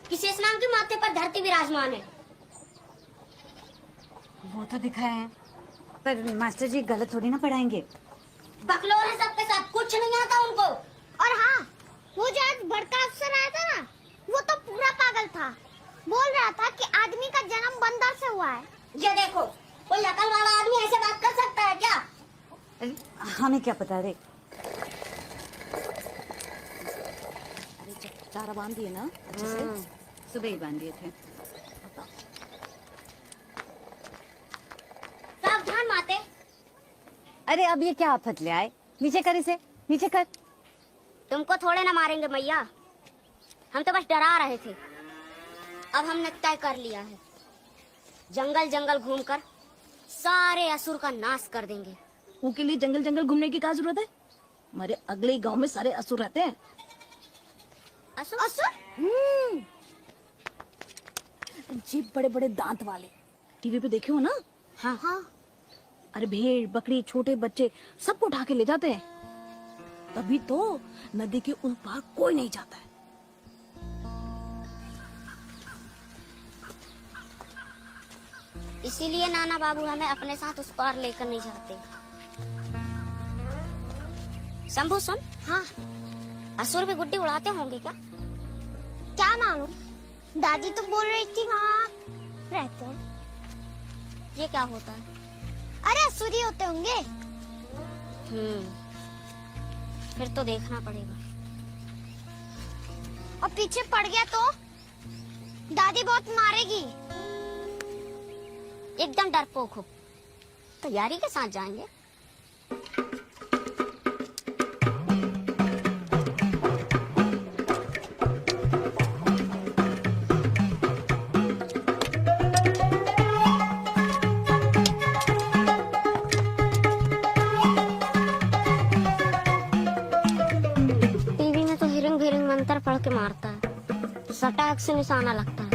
B: किसी स्नान के माथे पर धरती विराजमान है।
D: वो तो दिखा है, पर मास्टर जी गलत थोड़ी ना पढ़ाएंगे।
B: बकलोर है सबके सब, कुछ नहीं आता उनको।
A: और हाँ, वो जो आज बड़का अफसर आया था ना, वो तो पूरा पागल था। बोल रहा था कि आदमी का जन्म बंदर से हुआ है।
B: ये देखो, कोई अकल वाला आदमी ऐसे बात कर सकता है क्या?
D: हमें क्या पता रे।
E: अरे चारा बांध दिए ना अच्छे से?
D: सुबह ही बांध दिए थे।
B: सावधान माते।
D: अरे अब ये क्या आफत ले आए? नीचे कर इसे, नीचे कर।
B: तुमको थोड़े ना मारेंगे मैया, हम तो बस डरा रहे थे। अब हमने तय कर लिया है, जंगल जंगल घूमकर सारे असुर का नाश कर देंगे।
E: उनके लिए जंगल जंगल घूमने की क्या जरूरत है? हमारे अगले ही गांव में सारे असुर रहते हैं।
B: असुर? असुर?
E: जी बड़े बड़े दांत वाले, टीवी पे देखे हो ना?
B: हाँ हाँ।
E: अरे भेड़ बकरी छोटे बच्चे सबको उठा के ले जाते हैं। तभी तो नदी के उस पार कोई नहीं जाता है।
B: इसीलिए नाना बाबू हमें अपने साथ उस पार लेकर नहीं जाते। शंभू सुन। हाँ। असुर भी गुड्डी उड़ाते होंगे क्या?
A: क्या मालूम, दादी तो बोल रही थी वहाँ रहते हैं।
B: ये क्या होता है?
A: अरे असुर ही होते होंगे।
B: फिर तो देखना पड़ेगा।
A: और पीछे पड़ गया तो दादी बहुत मारेगी।
B: एकदम डरपोक हो, तैयारी के साथ जाएंगे। टीवी में तो हिरंग हिरंग मंत्र पढ़ के मारता है, सटाक से निशाना लगता है।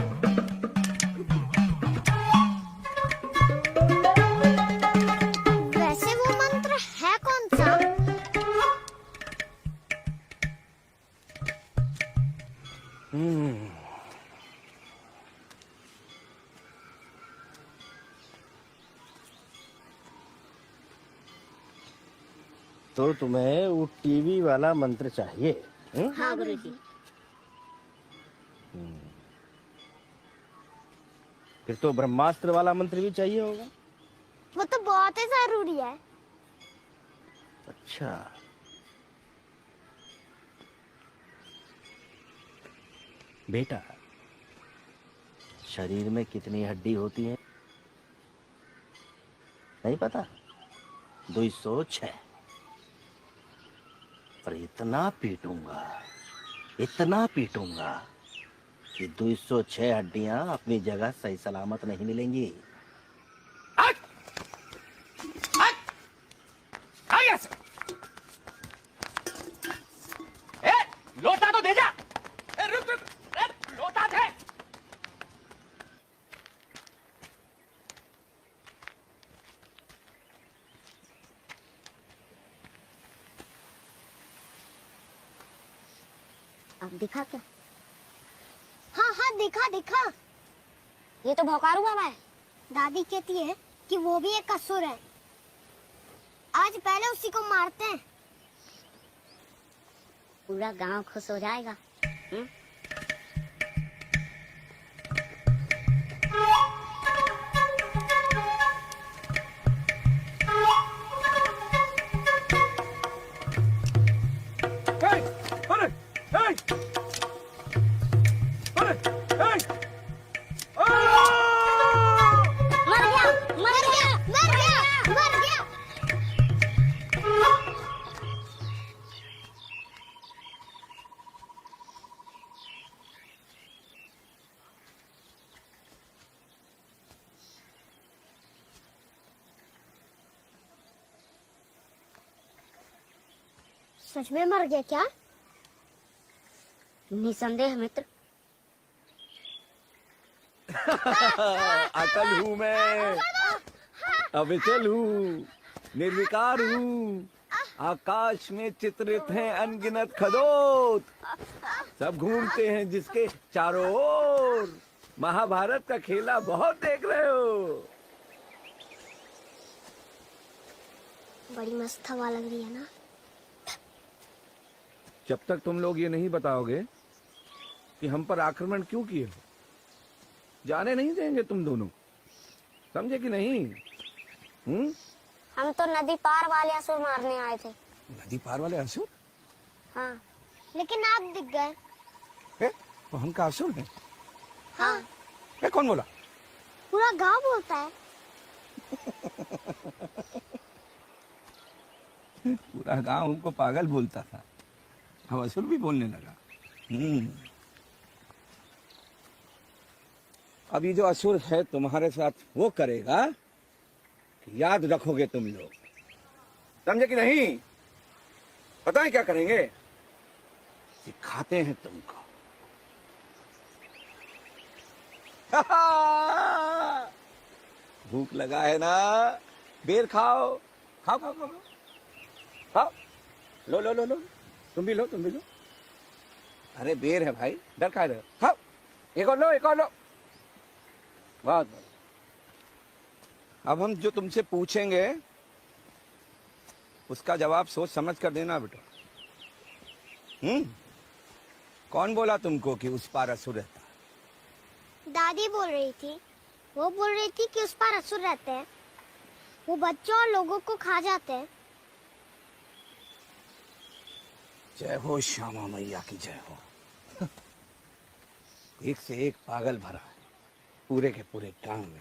A: वैसे वो मंत्र है कौन सा?
G: तो तुम्हें वो टीवी वाला मंत्र चाहिए?
B: हाँ गुरुजी।
G: फिर तो ब्रह्मास्त्र वाला मंत्र भी चाहिए होगा।
A: वो तो बहुत ही जरूरी है।
G: अच्छा, बेटा शरीर में कितनी हड्डी होती है नहीं पता? 206। पर इतना पीटूंगा कि 206 हड्डियां अपनी जगह सही सलामत नहीं मिलेंगी।
F: लोटा तो दे जा। रुक रुक, लोटा दे।
B: अब दिखा क्या?
A: हाँ हाँ दिखा दिखा।
B: ये तो भौकारू बाबा है।
A: दादी कहती है कि वो भी एक असुर है। आज पहले उसी को मारते हैं।
B: पूरा गांव खुश हो जाएगा।
A: सच में मर गया क्या?
B: निसंदेह मित्र।
H: अकल हूँ मैं, अविचल हूँ, निर्विकार हूँ, आकाश में चित्रित हैं अनगिनत खदोत, सब घूमते हैं जिसके चारों ओर। महाभारत का खेला बहुत देख रहे हो।
B: बड़ी मस्त हवा लग रही है ना।
H: जब तक तुम लोग ये नहीं बताओगे कि हम पर आक्रमण क्यों किए हो, जाने नहीं देंगे तुम दोनों, समझे कि नहीं?
B: हम तो नदी पार वाले असुर मारने आए थे।
H: नदी पार वाले असुर?
B: हाँ।
A: लेकिन आप दिख गए।
H: तो हम का असुर हैं?
B: हाँ।
H: कौन बोला?
A: पूरा गांव बोलता है।
H: पूरा गांव हमको पागल बोलता था, अब असुर भी बोलने लगा। अब ये जो असुर है तुम्हारे साथ वो करेगा, याद रखोगे तुम लोग, समझे कि नहीं? पता है क्या करेंगे? सिखाते हैं तुमको। भूख लगा है ना? बेर खाओ, खाओ खाओ खाओ खाओ, लो लो लो लो, तुम भी लो, तुम भी लो। अरे बेर है भाई, डर खा रहे हो, खाओ, एक और लो, एक और लो। बहुत बहुत। अब हम जो तुमसे पूछेंगे उसका जवाब सोच समझ कर देना बेटा। कौन बोला तुमको कि उस पार असुर रहता?
A: दादी बोल रही थी। वो बोल रही थी कि उस पार असुर रहते हैं, वो बच्चों और लोगों को खा जाते हैं।
H: जय हो श्यामा मैया की जय हो। एक से एक पागल भरा है पूरे के पूरे गांव में।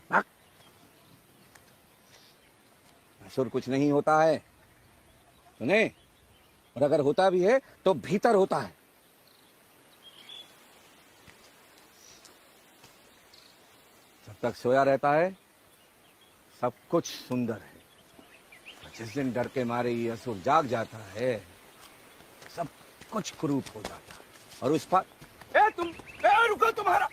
H: असुर कुछ नहीं होता है, सुने? और अगर होता भी है तो भीतर होता है। जब तक सोया रहता है सब कुछ सुंदर है, और जिस दिन डर के मारे ये असुर जाग जाता है सब कुछ कुरूप हो जाता है। और उस पार रुको तुम्हारा,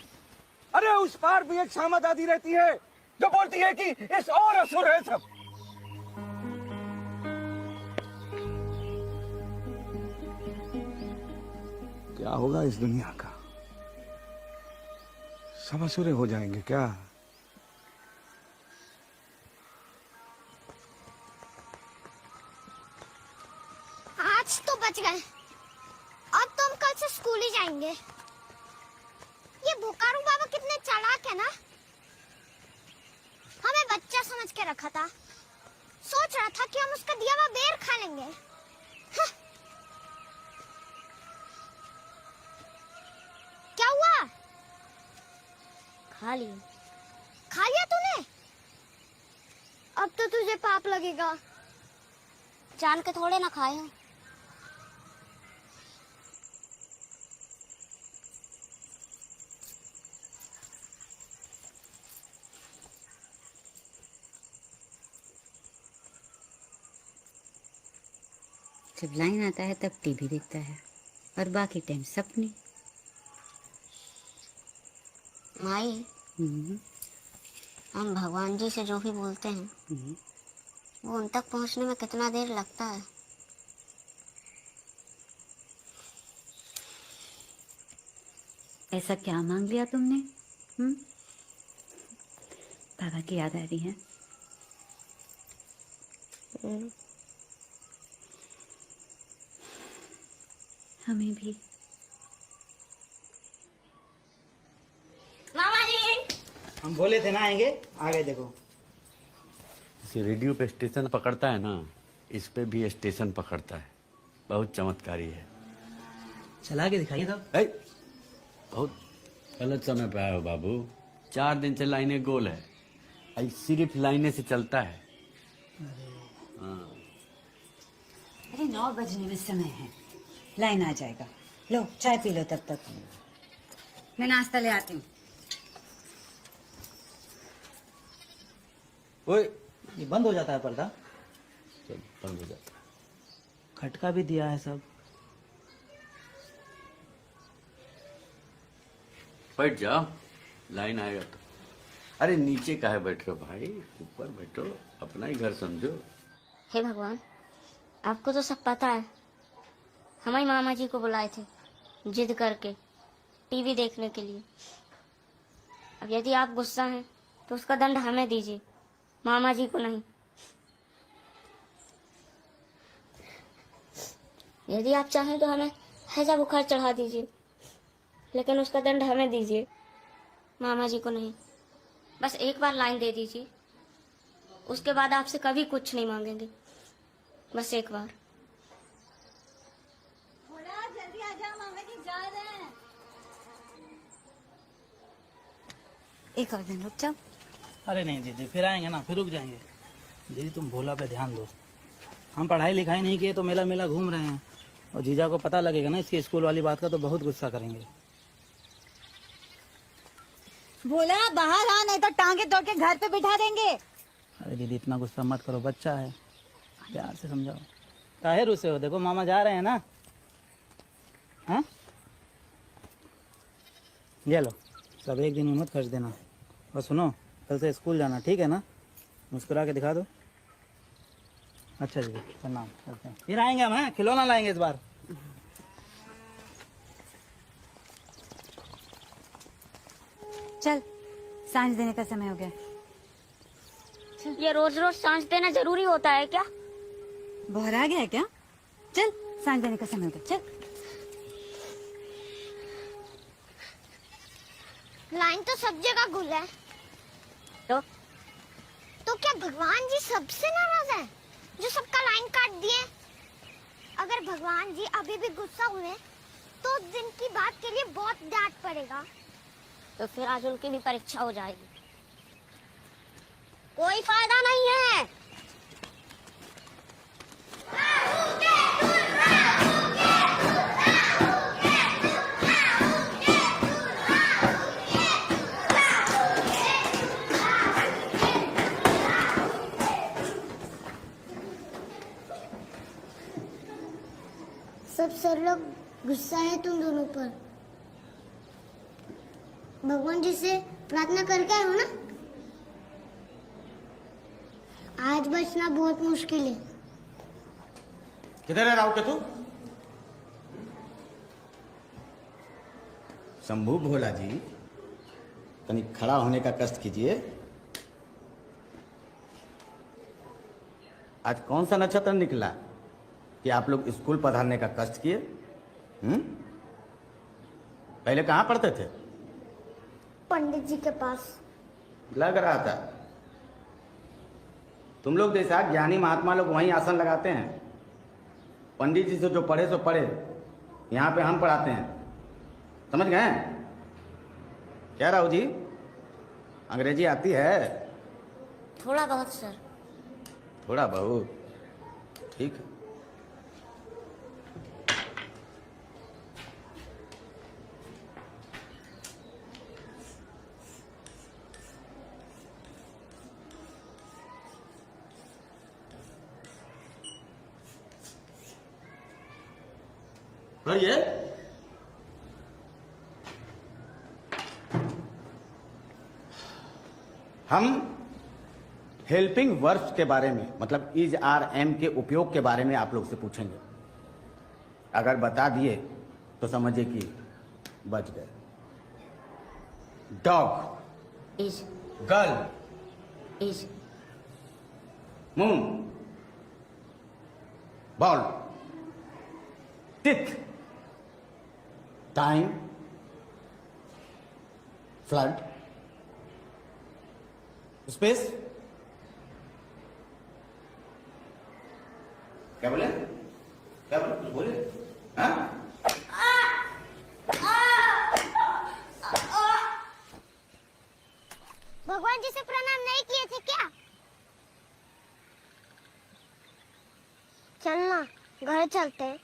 H: अरे उस पार भी एक श्यामा दादी रहती है जो बोलती है कि इस और असुर है सब। क्या होगा इस दुनिया का? सब असुरे हो जाएंगे क्या?
A: आज तो बच गए, अब तो हम कल से स्कूल ही जाएंगे। ये बोकारू बाबा कितने चालाक है ना, हमें बच्चा समझ के रखा था। सोच रहा था कि हम उसका दिया हुआ बेर खा लेंगे। क्या हुआ?
B: खा लिया।
A: खा लिया तूने? अब तो तुझे पाप लगेगा।
B: जान के थोड़े ना खाए हो।
D: जब लाइन आता है तब टीवी देखता है और बाकी टाइम सपने।
B: माई, हम भगवान जी से जो भी बोलते हैं वो उन तक पहुंचने में कितना देर लगता है?
D: ऐसा क्या मांग लिया तुमने? बाबा की याद आ रही है? हमें भी।
B: मामा जी,
G: हम बोले थे ना आएंगे, आ गए देखो।
C: इसे रेडियो पे स्टेशन पकड़ता है ना, इस पे भी स्टेशन पकड़ता है। बहुत चमत्कारी है।
I: चला के दिखाइए तब।
C: बहुत गलत समय पे आए हो बाबू। 4 दिन से लाइनें गोल है, आई सिर्फ लाइनें से चलता है। हाँ।
D: अरे 9 बजने में समय है, लाइन आ जाएगा। लो चाय पी लो तब तक, मैं नाश्ता ले आती हूँ।
I: ओए, ये बंद हो जाता है पर्दा?
C: चल, बंद हो जाता है।
I: खटका भी दिया है सब।
C: बैठ जाओ, लाइन आएगा तो। अरे नीचे काहे बैठ रहे हो भाई, ऊपर बैठो, अपना ही घर समझो।
B: हे भगवान, आपको तो सब पता है, हमारे मामा जी को बुलाए थे जिद करके टीवी देखने के लिए। अब यदि आप गुस्सा हैं तो उसका दंड हमें दीजिए, मामा जी को नहीं। यदि आप चाहें तो हमें हैजा बुखार चढ़ा दीजिए, लेकिन उसका दंड हमें दीजिए, मामा जी को नहीं। बस एक बार लाइन दे दीजिए, उसके बाद आपसे कभी कुछ नहीं मांगेंगे, बस एक बार।
D: जल्दी आ जाओ, मामा जी जा रहे हैं। एक और दिन रुक जाओ।
G: अरे नहीं दीदी, फिर आएंगे ना, फिर रुक जाएंगे। दीदी तुम भोला पे ध्यान दो। हम पढ़ाई लिखाई नहीं किए तो मेला मेला घूम रहे हैं, और जीजा को पता लगेगा ना इसकी स्कूल वाली बात का तो बहुत गुस्सा करेंगे।
D: बोला बाहर आ, नहीं तो टांगे तोड़ के घर पे बिठा देंगे।
G: अरे दीदी इतना गुस्सा मत करो, बच्चा है, प्यार से समझाओ। काहे रुसे हो? देखो मामा जा रहे हैं ना। हाँ ये लो, सब एक दिन में मत खर्च देना। और सुनो, कल से स्कूल जाना, ठीक है ना? मुस्कुरा के दिखा दो। अच्छा जी, प्रणाम करते हैं। फिर आएंगे हम, हैं? खिलौना लाएंगे इस बार।
D: चल, सांझ देने का समय हो गया।
B: ये रोज रोज सांझ देना जरूरी होता है क्या?
D: बहरा गया है क्या? चल, सांझ देने का समय हो गया, चल।
A: लाइन तो सब जगह गुल है। तो क्या भगवान जी सबसे नाराज है जो सबका लाइन काट दिए? अगर भगवान जी अभी भी गुस्सा हुए तो उस दिन की बात के लिए बहुत डांट पड़ेगा।
B: तो फिर आज उनकी भी परीक्षा हो जाएगी। कोई फायदा नहीं है।
A: सब सर लोग गुस्सा है तुम दोनों पर। भगवान जी से प्रार्थना करके आए हो ना? आज बचना बहुत मुश्किल है।
N: किधर है राव के तू? शंभू भोला जी, कहीं खड़ा होने का कष्ट कीजिए। आज कौन सा नक्षत्र निकला कि आप लोग स्कूल पधारने का कष्ट किए? पहले कहाँ पढ़ते थे?
A: पंडित जी के पास।
N: लग रहा था तुम लोग जैसा ज्ञानी महात्मा लोग वहीं आसन लगाते हैं। पंडित जी से जो पढ़े सो पढ़े, यहाँ पे हम पढ़ाते हैं। समझ गए क्या राव जी? अंग्रेजी आती है?
B: थोड़ा बहुत सर।
N: थोड़ा बहुत, ठीक है। और ये हम हेल्पिंग वर्ब्स के बारे में, मतलब इज आर एम के उपयोग के बारे में आप लोग से पूछेंगे। अगर बता दिए तो समझिए कि बच गए। Dog
B: is,
N: girl
B: is,
N: moon, ball, teeth, time, flood, space. क्या बोले? क्या बोले? कुछ बोले? हाँ?
A: भगवान जी से प्रणाम नहीं किए थे क्या? चलना, घर चलते हैं।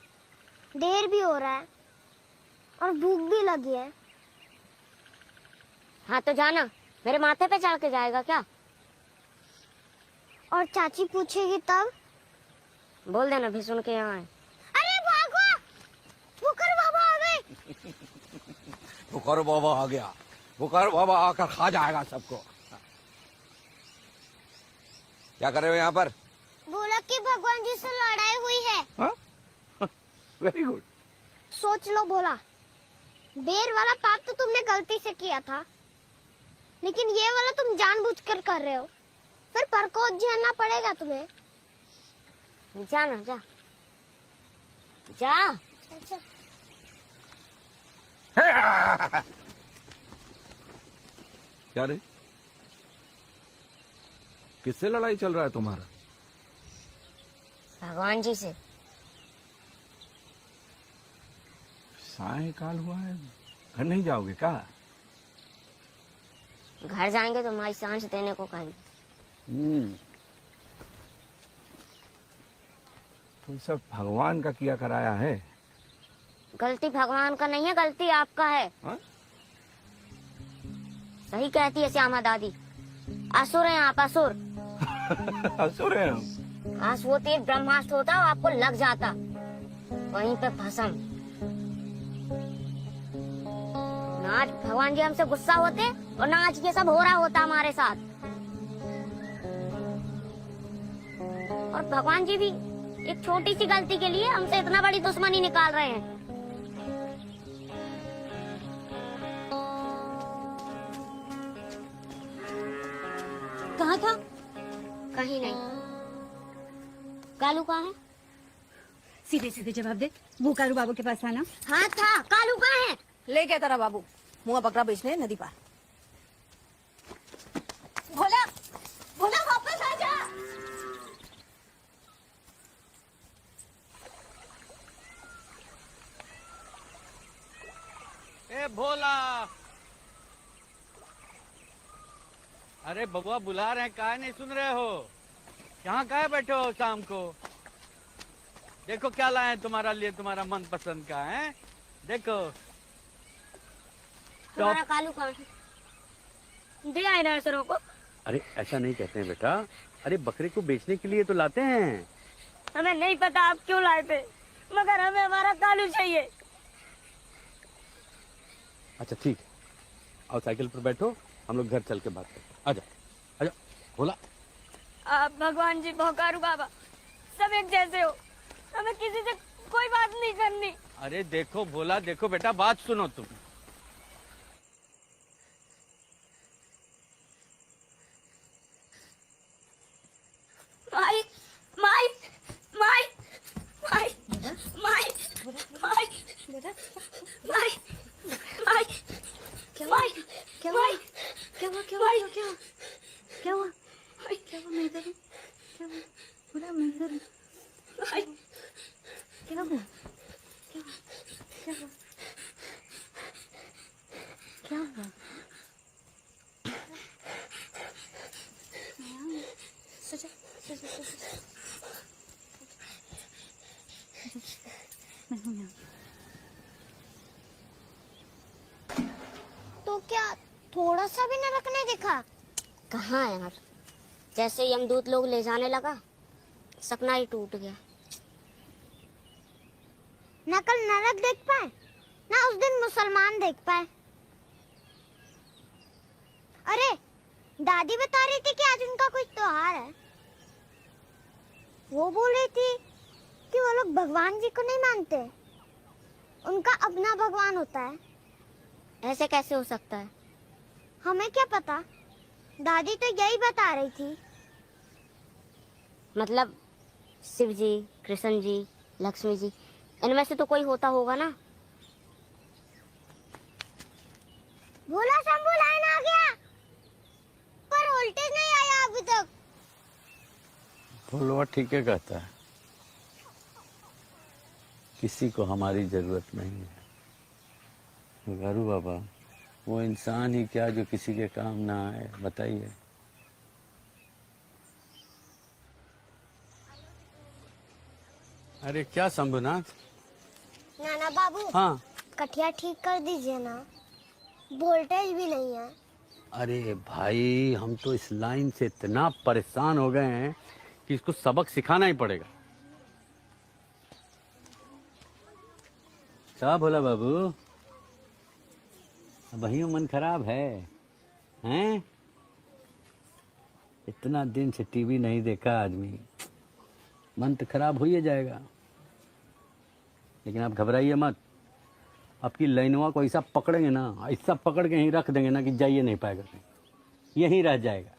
A: देर भी हो रहा है और भूख भी लगी है।
B: हाँ तो जाना, मेरे माथे पे चढ़ के जाएगा क्या?
A: और चाची पूछेगी तब?
B: बोल देना भी सुन के यहाँ आए।
A: अरे भागो, बुकर बाबा आ गए।
H: बुकर बाबा आ गया। बुकर बाबा आकर खा जाएगा सबको। क्या कर रहे हो यहाँ पर?
A: बोला आपकी भगवान जी से लड़ाई हुई है।
H: Very good.
A: सोच लो भोला, बेर वाला पाप तो तुमने गलती से किया था, लेकिन ये वाला तुम जानबूझकर कर रहे हो, फिर परकोट झेलना पड़ेगा तुम्हें।
B: जा ना, जा जा।
A: अच्छा।
H: क्या रे, किससे लड़ाई चल रहा है तुम्हारा?
B: भगवान जी से।
H: सायकाल हुआ है, घर नहीं जाओगे क्या?
B: घर जाएंगे तो हमारी सांस देने को कहेंगे।
H: तुम सब भगवान का किया कराया है।
B: गलती भगवान का नहीं है, गलती आपका है।
H: हा?
B: सही कहती है श्यामा दादी, असुर हैं आप, असुर।
H: असुर हैं हम।
B: काश वो तीर ब्रह्मास्त्र होता और आपको लग जाता, वहीं पे भस्म। ना आज भगवान जी हमसे गुस्सा होते और ना आज ये सब हो रहा होता हमारे साथ। और भगवान जी भी एक छोटी सी गलती के लिए हमसे इतना बड़ी दुश्मनी निकाल रहे हैं।
E: कहाँ था?
B: कहीं नहीं। कालू कहाँ है?
D: सीधे सीधे जवाब दे, वो कालू बाबू के पास आना।
B: हाँ था। कालू कहाँ है?
E: ले गया तेरा बाबू मुआ बकरा बेचने नदी पार। भोला, भोला वापस आ जा।
C: ए भोला, अरे बबुआ बुला रहे हैं, काहे नहीं सुन रहे हो? यहाँ काहे बैठे हो शाम को? देखो क्या लाए हैं तुम्हारा लिए, तुम्हारा मन पसंद का है। देखो
B: तुम्हारा कालू कहाँ है? दे आए नर्सरों को।
C: अरे ऐसा नहीं कहते हैं बेटा, अरे बकरे को बेचने के लिए तो लाते हैं।
B: हमें नहीं पता आप क्यों लाए थे, मगर हमें हमारा कालू चाहिए।
C: अच्छा ठीक है, आओ साइकिल पर बैठो, हम लोग घर चल के बात करते हैं। आजा आजा भोला।
B: आप भगवान जी, भोकारू बाबा, सब एक जैसे हो, हमें किसी से कोई बात नहीं करनी।
C: अरे देखो भोला, देखो बेटा, बात सुनो तुम।
B: माई माई माई माई माई माई माई माई
E: क्या
B: माई
E: क्या हुआ? क्या हुआ? क्या हुआ? क्या हुआ? क्या हुआ? क्या हुआ? मैं इधर हूँ। क्या हुआ? बोला मैं इधर हूँ। क्या हुआ? क्या हुआ? क्या हुआ? क्या हुआ? सोचो सोचो सोचो। मैं हूँ यहाँ।
A: तो क्या थोड़ा सा भी नरक नहीं दिखा?
B: कहाँ है यार, जैसे यमदूत लोग ले जाने लगा सपना ही टूट गया।
A: ना कल नरक देख पाए, ना उस दिन मुसलमान देख पाए। अरे दादी बता रही थी कि आज उनका कुछ त्योहार है। वो बोल रही थी कि वो लोग भगवान जी को नहीं मानते, उनका अपना भगवान होता है।
B: ऐसे कैसे हो सकता है?
A: हमें क्या पता, दादी तो यही बता रही थी।
B: मतलब शिव जी, कृष्ण जी, लक्ष्मी जी, इनमें से तो कोई होता होगा ना।
A: भोला शंभू लाइन आ गया, पर वोल्टेज नहीं आया अभी तक।
C: भोलवा ठीक है कहता है, किसी को हमारी जरूरत नहीं है। गारू बाबा, वो इंसान ही क्या जो किसी के काम ना आए, बताइए। अरे क्या शंभुनाथ?
A: नाना बाबू,
C: हाँ।
A: कठिया ठीक कर दीजिए ना, वोल्टेज भी नहीं है।
C: अरे भाई, हम तो इस लाइन से इतना परेशान हो गए हैं कि इसको सबक सिखाना ही पड़ेगा। क्या भोला बाबू, वही मन खराब है, हैं? इतना दिन से टीवी नहीं देखा आदमी, मन तो खराब हो ही जाएगा, लेकिन आप घबराइए मत। आपकी लाइनवा को ऐसा पकड़ेंगे ना, ऐसा पकड़ के यहीं रख देंगे ना कि जाइए नहीं पाएगा, यहीं रह जाएगा।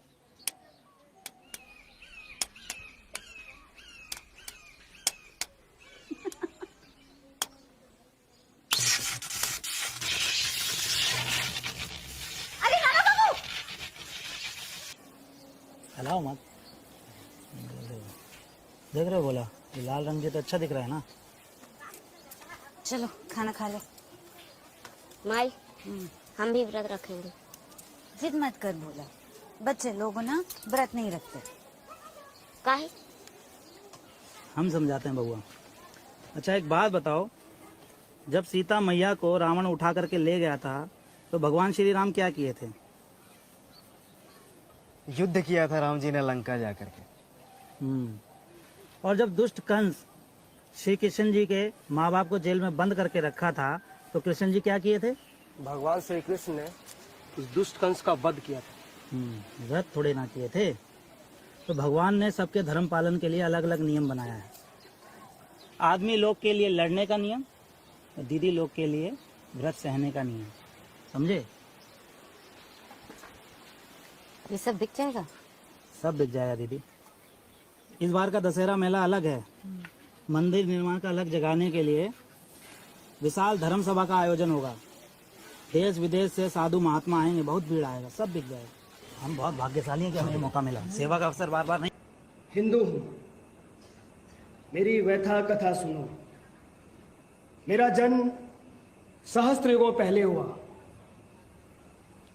G: हिलाओ मत। देख रहे हो बोला, ये लाल रंग ये तो अच्छा दिख रहा है ना।
D: चलो खाना खा लो।
B: माई हम भी व्रत रखेंगे।
D: जिद मत कर बोला, बच्चे लोग ना व्रत नहीं रखते।
B: काहे?
G: हम समझाते हैं बउआ। अच्छा एक बात बताओ, जब सीता मैया को रावण उठा करके ले गया था तो भगवान श्री राम क्या किए थे?
O: युद्ध किया था राम जी ने लंका जाकर के।
G: और जब दुष्ट कंस श्री कृष्ण जी के माँ बाप को जेल में बंद करके रखा था तो कृष्ण जी क्या किए थे?
O: भगवान श्री कृष्ण ने उस दुष्ट कंस का वध किया था।
G: व्रत थोड़े ना किए थे। तो भगवान ने सबके धर्म पालन के लिए अलग अलग नियम बनाया है। आदमी लोग के लिए लड़ने का नियम और दीदी लोग के लिए व्रत सहने का नियम। समझे?
D: ये सब बिक जाएगा?
G: सब बिक जाएगा दीदी। इस बार का दशहरा मेला अलग है। मंदिर निर्माण का अलग जगाने के लिए विशाल धर्म सभा का आयोजन होगा। देश विदेश से साधु महात्मा आएंगे, बहुत भीड़ आएगा, सब बिक जाएगा। हम बहुत भाग्यशाली हैं कि हमें मौका मिला। सेवा का अवसर बार बार नहीं।
O: हिंदू हूँ, मेरी व्यथा कथा सुनो। मेरा जन्म सहस्त्र युगों पहले हुआ,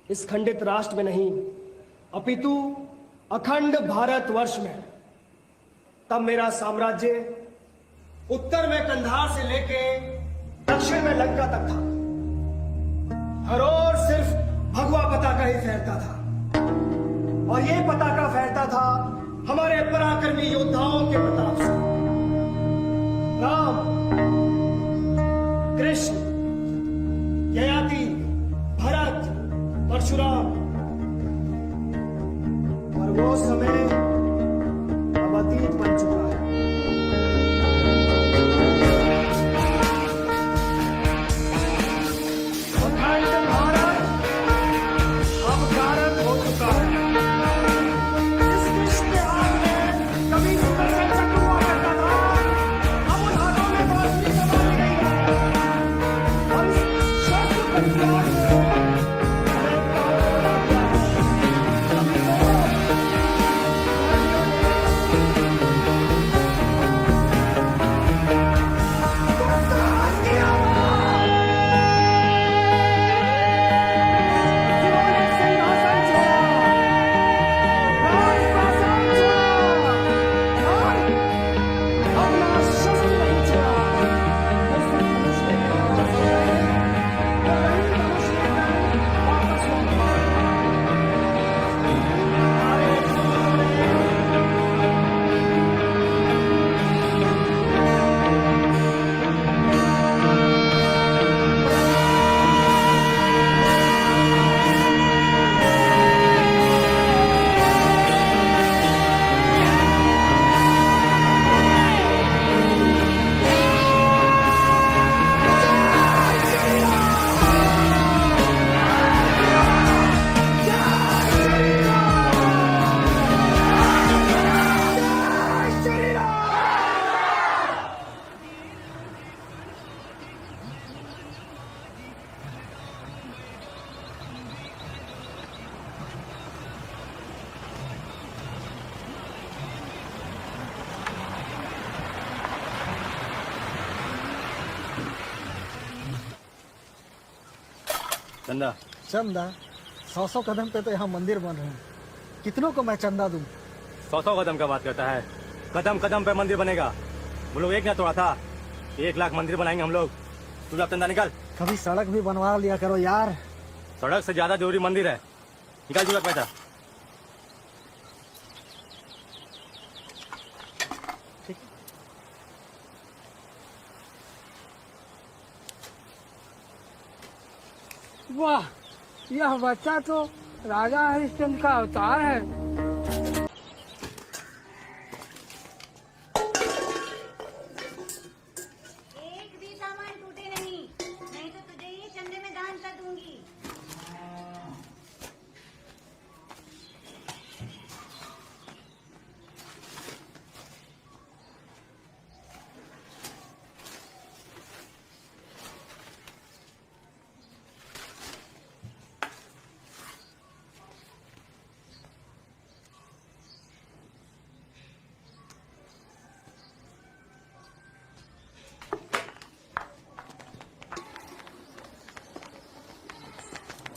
O: इस खंडित राष्ट्र में नहीं अपितु अखंड भारतवर्ष में। तब मेरा साम्राज्य उत्तर में कंधार से लेके दक्षिण में लंका तक था। हर ओर सिर्फ भगवा पताका ही फहरता था, और ये पताका फहरता था हमारे पराक्रमी योद्धाओं के प्रताप से। राम, कृष्ण, ययाति, भरत, परशुराम। और वो समय अब अतीत बन चुका है। अखंड भारत अब भारत हो चुका है। इस देश के हाथ में कभी सुदर्शन चक्र हुआ करता था, अब उन हाथों में बांसुरी दबाई गई है। और इस शस्त्र प्रतिराज को हमें काम बना दिया है। तभी तो
K: चंदा
I: चंदा 100 कदम पे तो यहाँ मंदिर बन रहे हैं, कितनों को मैं चंदा दूं?
K: 100 कदम का बात करता है। कदम कदम पे मंदिर बनेगा। वो लोग एक ना तोड़ा था, 1 लाख मंदिर बनाएंगे हम लोग। तू चंदा निकल।
I: कभी सड़क भी बनवा लिया करो यार।
K: सड़क से ज्यादा जरूरी मंदिर है। निकल जुड़ा पैसा।
O: वाह, यह बच्चा तो राजा हरिश्चंद्र का अवतार है।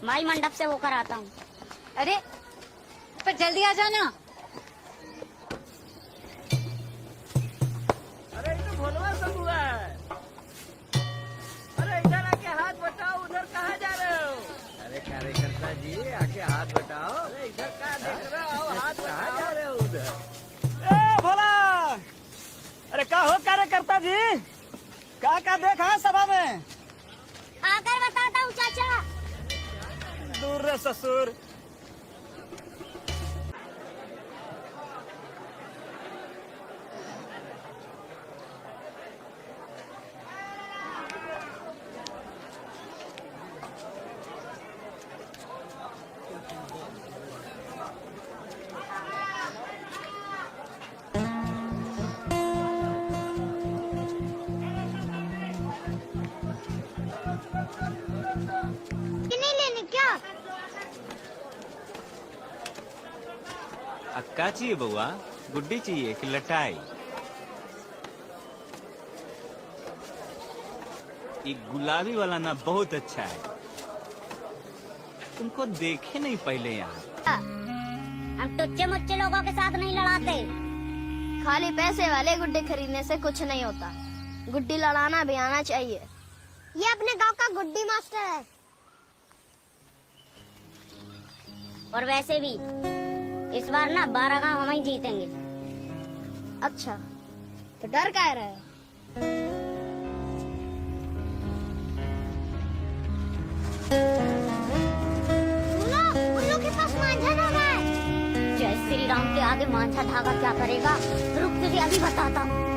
B: माई मंडप से होकर आता हूँ।
D: अरे पर जल्दी आ जाना।
K: अरे ये तो भोलवा सब हुआ है। अरे इधर आके हाथ बटाओ, उधर कहाँ जा रहे हो? अरे कार्यकर्ता जी आके हाथ बटाओ। अरे इधर कहाँ देख रहे हो? हाथ कहाँ जा रहे हो उधर? ए भोला, अरे क्या हो कार्यकर्ता जी, क्या देखा सभा में?
A: आकर बताता हूँ चाचा।
K: दूर रे ससुर।
A: नहीं लेने क्या?
Q: अक्का चाहिए बउआ, गुड्डी चाहिए कि लटाई? ये गुलाबी वाला ना बहुत अच्छा है, तुमको देखे नहीं पहले यहाँ।
B: हम टुच्चे मुच्चे लोगों के साथ नहीं लड़ाते।
P: खाली पैसे वाले गुड्डे खरीदने से कुछ नहीं होता, गुड्डी लड़ाना भी आना चाहिए।
A: ये अपने गांव का गुड्डी मास्टर है।
B: और वैसे भी इस बार ना 12 गांव हम ही जीतेंगे।
P: अच्छा तो डर क्या रहा है?
A: उन लोग के पास मांझा धागा है।
B: जय श्री राम के आगे मांझा धागा क्या करेगा? रुक तुझे अभी बताता हूँ।